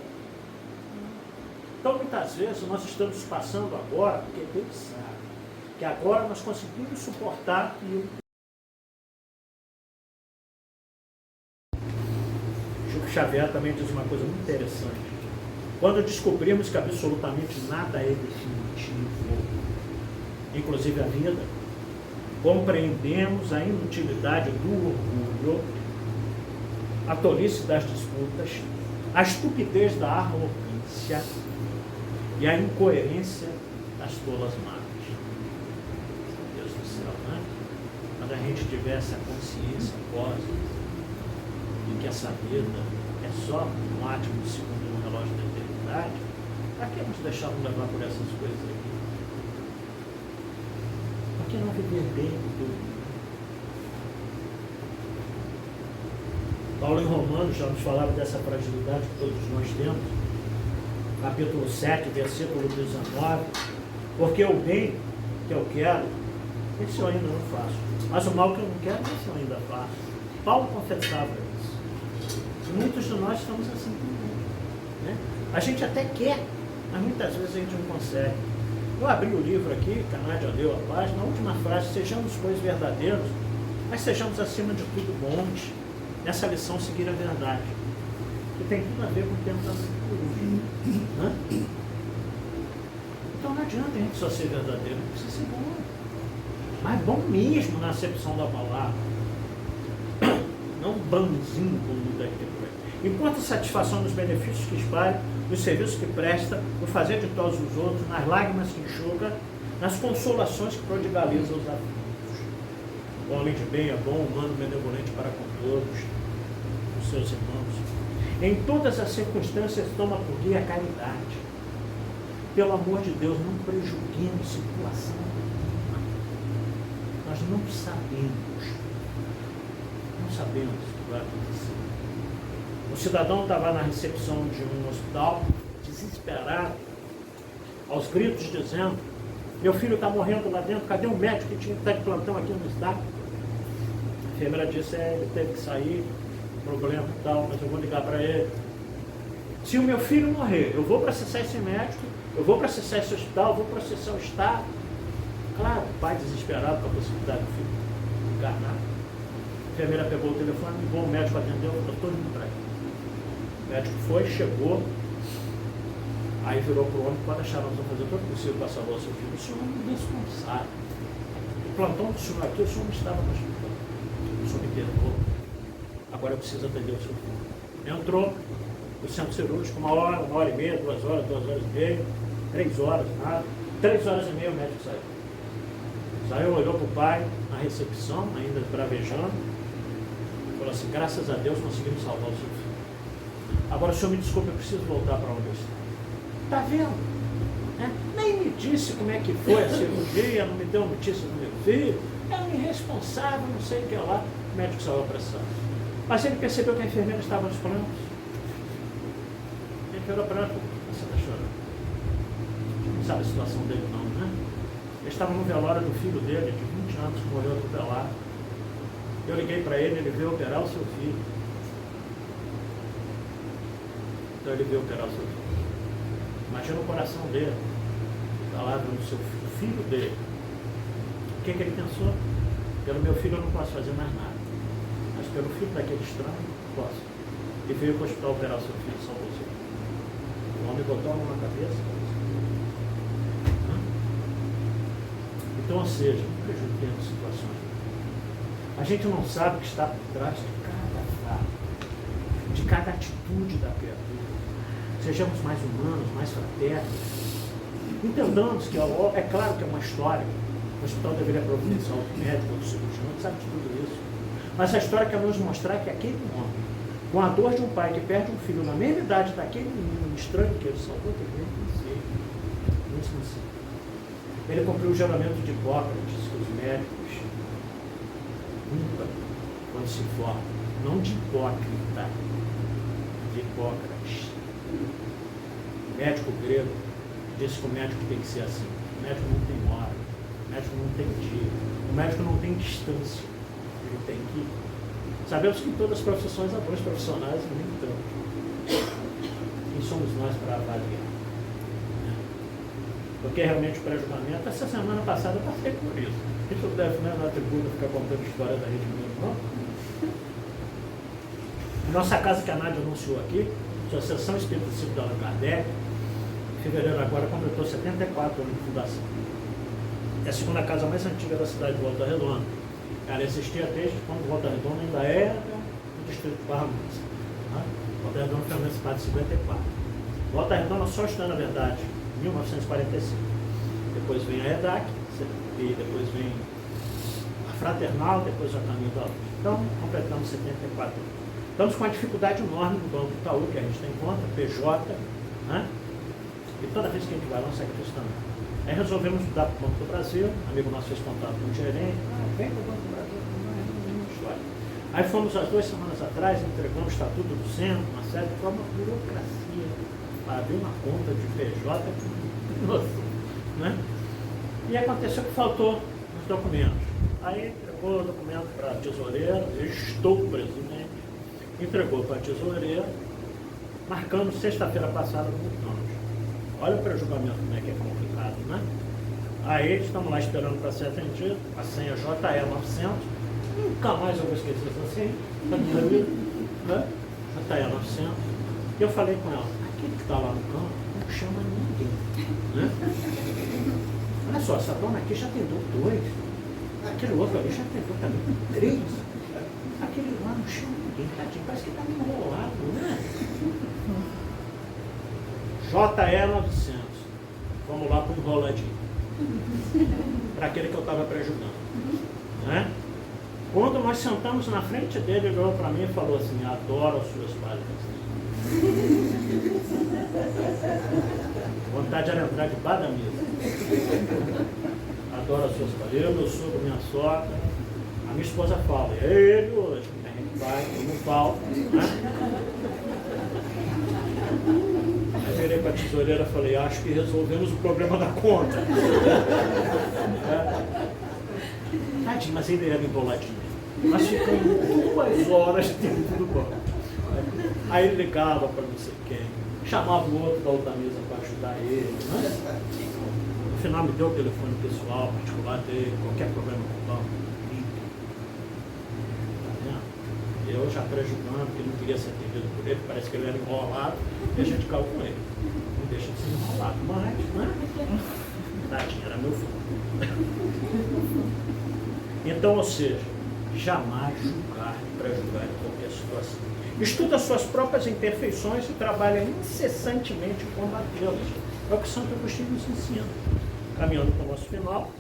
Então, muitas vezes, nós estamos passando agora, porque Deus sabe, que agora nós conseguimos suportar aquilo. Chico Xavier também diz uma coisa muito interessante. Quando descobrimos que absolutamente nada é definitivo, inclusive a vida, compreendemos a inutilidade do orgulho, a tolice das disputas, a estupidez da arrogância e a incoerência das tolas mágoas. Deus do céu, né? Quando a gente tiver essa consciência cósmica de que essa vida é só um átomo de segundo no relógio da eternidade, Para que nos deixarmos levar por essas coisas aqui? Por que não viver bem com tudo? Paulo em Romanos já nos falava dessa fragilidade que todos nós temos. Capítulo 7, versículo 19. Porque o bem que eu quero, esse eu ainda não faço. Mas o mal que eu não quero, esse eu ainda faço. Paulo confessava isso. E muitos de nós estamos assim também. Né? A gente até quer, mas muitas vezes a gente não consegue. Eu abri o livro aqui, que a Nádia leu a página, na última frase, sejamos, pois, verdadeiros, mas sejamos acima de tudo bons. Nessa lição, seguir a verdade. Que tem tudo a ver com o tempo da coruja. Então não adianta a gente só ser verdadeiro, não precisa ser bom. Mas bom mesmo na acepção da palavra. Não banzinho como deve ter por aí. Enquanto satisfação nos benefícios que espalha, nos serviços que presta, no fazer de todos os outros, nas lágrimas que enxuga, nas consolações que prodigaliza os aflitos. O homem de bem é bom, humano, benevolente para com todos, os seus irmãos. Em todas as circunstâncias toma por guia a caridade. Pelo amor de Deus, não prejuguemos situação. Nós não sabemos o que vai acontecer. O cidadão estava na recepção de um hospital, desesperado, aos gritos dizendo: meu filho está morrendo lá dentro, cadê o médico que tinha que estar de plantão aqui no estado? A enfermeira disse: ele teve que sair, problema e tal, mas eu vou ligar para ele. Se o meu filho morrer, eu vou processar esse médico, eu vou processar esse hospital, eu vou processar o estado. Claro, o pai desesperado com a possibilidade do filho encarnar. A enfermeira pegou o telefone, ligou, o médico atendeu, falou: todo mundo para ele. O médico foi, chegou, aí virou para o homem: pode achar, nós vamos fazer todo o possível para salvar o seu filho. O senhor não me responsável. O plantão do senhor aqui, o senhor não estava no hospital. O senhor me perdoou. Agora eu preciso atender o seu filho. Entrou no centro cirúrgico, 1 hora, 1h30, 2 horas, 2 horas e meia, 3 horas, nada. 3 horas e meia o médico saiu. Saiu, olhou para o pai na recepção, ainda bravejando, falou assim: graças a Deus conseguimos salvar o seu filho. Agora o senhor me desculpe, eu preciso voltar para onde eu estou. Está vendo? Nem me disse como é que foi a cirurgia, não me deu notícia do meu filho, é um irresponsável, não sei o que lá. O médico saiu apressado. Mas ele percebeu que a enfermeira estava nos planos. A enfermeira branca: você está chorando? Não sabe a situação dele não, né? Ele estava no velório do filho dele, de 20 anos, que morreu atropelado. Eu liguei para ele, ele veio operar o seu filho. Então ele veio operar o seu filho. Imagina o coração dele, está lá vendo o seu filho dele. O que ele pensou? Pelo meu filho eu não posso fazer mais nada. Mas pelo filho daquele estranho, posso. E veio para o hospital operar o seu filho, salvou o seu filho. O homem botou a mão na cabeça. Então, ou seja, não prejudiquemos situações. A gente não sabe o que está por trás de cada fato, de cada atitude da criatura. Sejamos mais humanos, mais fraternos. Entendamos que é claro que é uma história. O hospital deveria providenciar outro médico, outro cirurgião, a gente sabe de tudo isso. Mas a história quer nos mostrar que aquele homem, com a dor de um pai que perde um filho na mesma idade daquele menino estranho que ele salvou, teve não sei. Ele cumpriu o juramento de Hipócrates, que os médicos nunca, quando se formam, não de hipócrita, de Hipócrates. O médico grego disse que o médico tem que ser assim. O médico não tem hora, o médico não tem dia, o médico não tem distância. Ele tem que... Sabemos que em todas as profissões há bons profissionais e nem tanto. Quem somos nós para avaliar? Porque realmente o pré-julgamento, essa semana passada eu passei por isso. Isso deve, né, na tribuna, ficar contando história da Rede Minas, não? Nossa casa que a Nádia anunciou aqui, Associação Espírita Civil de Allan Kardec, em fevereiro agora completou 74 anos de fundação. É a segunda casa mais antiga da cidade de Volta Redonda. Ela existia desde quando Volta Redonda ainda era o distrito de Barra Mansa. Tá? Volta Redonda foi emancipada em 54. Volta Redonda só está, na verdade, 1945. Depois vem a EDAC, e depois vem a Fraternal, depois o Caminho da Luz. Então, completamos 74 anos. Estamos com uma dificuldade enorme no Banco Itaú, que a gente tem conta, PJ, né? E toda vez que a gente vai lá, nós sacrificamos. Aí resolvemos mudar para o Banco do Brasil, amigo nosso fez contato com o gerente, vem para o Banco do Brasil, história. Aí fomos há 2 semanas atrás, entregamos o Estatuto do Centro, uma série de forma burocracia, para abrir uma conta de PJ, né? E aconteceu que faltou os documentos. Aí entregou o documento para a tesoureira, eu estou presidente, entregou para a tesoureira, marcando sexta-feira passada no Mutamos. Olha o pré-julgamento como é que é complicado, né? Aí estamos lá esperando para ser atendido, a senha JE900, nunca mais eu vou esquecer essa senha, da minha vida, né? JE900. E eu falei com ela, aquele que está lá no campo não chama ninguém, né? Olha só, essa dona aqui já tentou 2, aquele outro ali já tentou também 3, aquele lá não chama ninguém, tadinho, parece que está meio enrolado, né? JE900, vamos lá para o enroladinho, para aquele que eu estava prejudicando, né? Quando nós sentamos na frente dele, ele olhou para mim e falou assim, adoro as suas palestras. Vontade era entrar debaixo da mesa. Adoro as suas palestras, eu, meu sogro, minha sogra, a minha esposa fala, é ele hoje, a gente vai, eu não falo, né? Eu virei para a tesoureira e falei, acho que resolvemos o problema da conta. Tadinho, mas ele era emboladinho. Nós ficamos 2 horas dentro do banco. Aí ele ligava para não sei quem, chamava o outro da outra mesa para ajudar ele. Né? No final me deu o telefone pessoal, particular dele, qualquer problema com o banco, ligue. Tá vendo? Eu já prejudicando, que não queria ser atendido por ele, parece que ele era enrolado, e a gente caiu com ele. Não deixa de ser enrolado, mas, né? Tadinho, era meu filho. Então, ou seja, jamais julgar e prejudgar em qualquer situação. Estuda as suas próprias imperfeições e trabalha incessantemente em combatê-las. É o que Santo Agostinho nos ensina. Caminhando para o nosso final,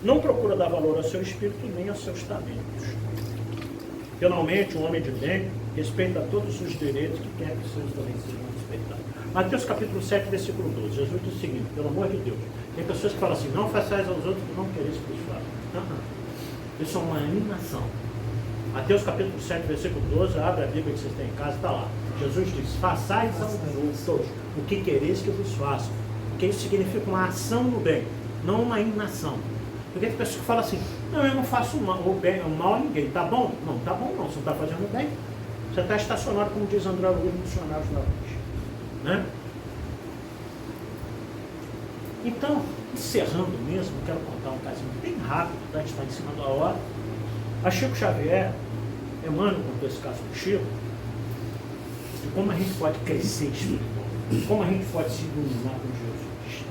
não procura dar valor ao seu espírito nem aos seus talentos. Finalmente, um homem de bem respeita todos os direitos que quer que seus também sejam respeitados. Mateus capítulo 7, versículo 12. Jesus diz o seguinte, pelo amor de Deus, tem pessoas que falam assim, não façais aos outros que não quereis que vos façam. Isso é uma animação. Mateus capítulo 7, versículo 12, abre a Bíblia que vocês têm em casa, está lá. Jesus diz, façais aos outros o que quereis que vos façam. Porque isso significa uma ação no bem, não uma inação. Porque tem pessoas que falam assim, não, eu não faço o mal a ninguém, tá bom? Não, tá bom não, você não está fazendo o bem. Você está estacionado, como diz André Luiz, no Dicionário da Luz. Né? Então, encerrando mesmo, quero contar um casinho bem rápido, tá? A gente está em cima da hora. A Chico Xavier, Emmanuel contou esse caso do Chico, de como a gente pode crescer espiritualmente, como a gente pode se iluminar com Jesus.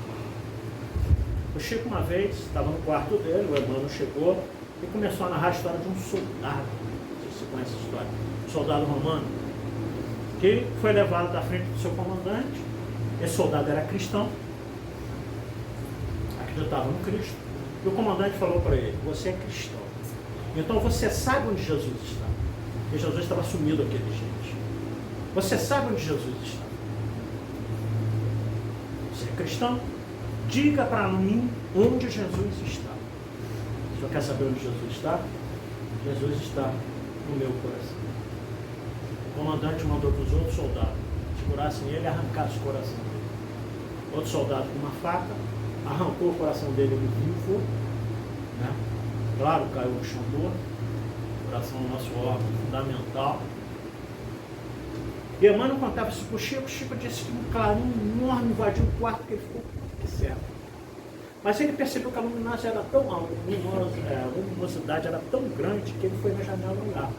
O Chico, uma vez, estava no quarto dele, o Emmanuel chegou e começou a narrar a história de um soldado. Não sei se você conhece essa história. Um soldado romano, que foi levado da frente do seu comandante. Esse soldado era cristão, acreditava no Cristo, e o comandante falou para ele, você é cristão, então você sabe onde Jesus está, porque Jesus estava sumido aquele gente. Você sabe onde Jesus está, você é cristão, diga para mim onde Jesus está. O senhor quer saber onde Jesus está? Jesus está no meu coração. O comandante mandou para os outros soldados segurassem ele e arrancassem o coração dele. Outro soldado com uma faca arrancou o coração dele vivo, né? Claro, caiu no chão morto. O coração é o nosso órgão fundamental. E Emmanuel contava isso para o Chico. O Chico disse que um clarim enorme invadiu o quarto, que ele ficou certo. Mas ele percebeu que a luminosidade era tão alta, a luminosidade era tão grande que ele foi na janela olhar.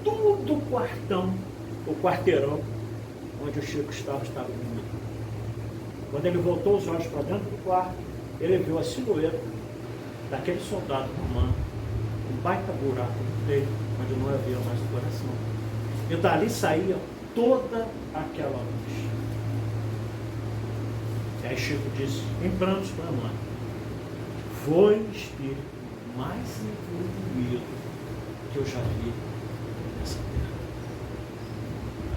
Todo o quartão, o quarteirão onde o Chico estava iluminado. Quando ele voltou os olhos para dentro do quarto, ele viu a silhueta daquele soldado romano, um baita buraco no peito, onde não havia mais o coração. E dali saía toda aquela luz. E aí Chico disse, em prantos para a mãe, foi o espírito mais evoluído que eu já vi nessa terra.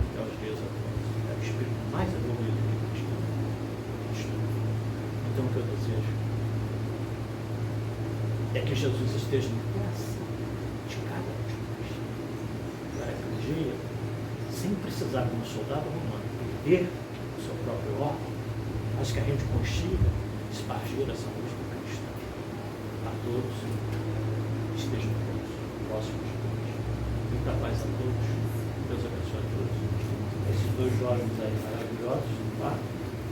Até os dias atuais. É o espírito mais evoluído que eu tinha. é que Jesus esteja no coração de cada um de nós, para que um dia, sem precisar de um soldado romano perder o seu próprio órgão, mas que a gente consiga espargir essa luz do Cristo a todos, estejam todos próximos de nós. Muita paz a todos, Deus abençoe a todos. Esses dois jovens aí maravilhosos, tá?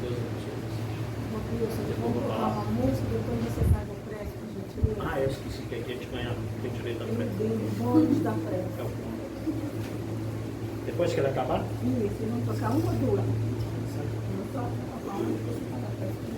Deus abençoe vocês. Vamos colocar uma música, depois você faz a prece, por gentileza. Ah, eu esqueci que aqui a gente ganha, tem direito a prece. Bônus da prece. É o ponto. Depois que ele acabar? Isso, vamos tocar uma ou duas? Não só tocar uma, depois você faz a prece.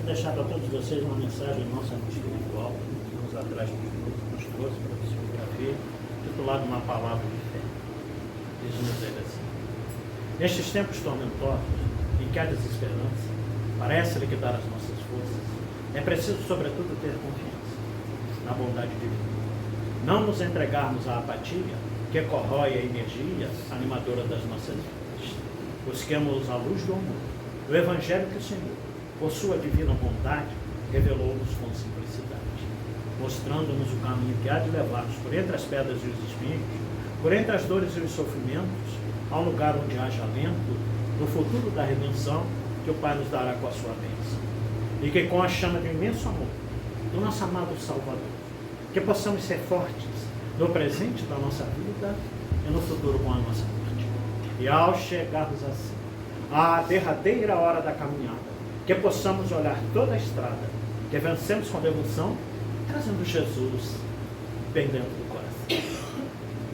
Deixar para todos vocês uma mensagem nossa espiritual, anos atrás nos trouxe para a psicografia, titulada Uma Palavra de Fé. Diz-nos ele assim: nestes tempos tormentosos, em que há desesperança, parece liquidar as nossas forças, é preciso, sobretudo, ter confiança na bondade divina. Não nos entregarmos à apatia que corrói a energia animadora das nossas vidas. Busquemos a luz do amor, do Evangelho que o Senhor, por sua divina vontade, revelou-nos com simplicidade, mostrando-nos o caminho que há de levar-nos por entre as pedras e os espinhos, por entre as dores e os sofrimentos, ao lugar onde haja alento, no futuro da redenção que o Pai nos dará com a sua bênção. E que com a chama de imenso amor, do nosso amado Salvador. Que possamos ser fortes no presente da nossa vida e no futuro com a nossa morte. E ao chegarmos assim, à derradeira hora da caminhada, que possamos olhar toda a estrada, que vencemos com devoção, trazendo Jesus bem dentro do coração.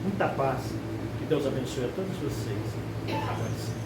Muita paz, que Deus abençoe a todos vocês. Agora sim.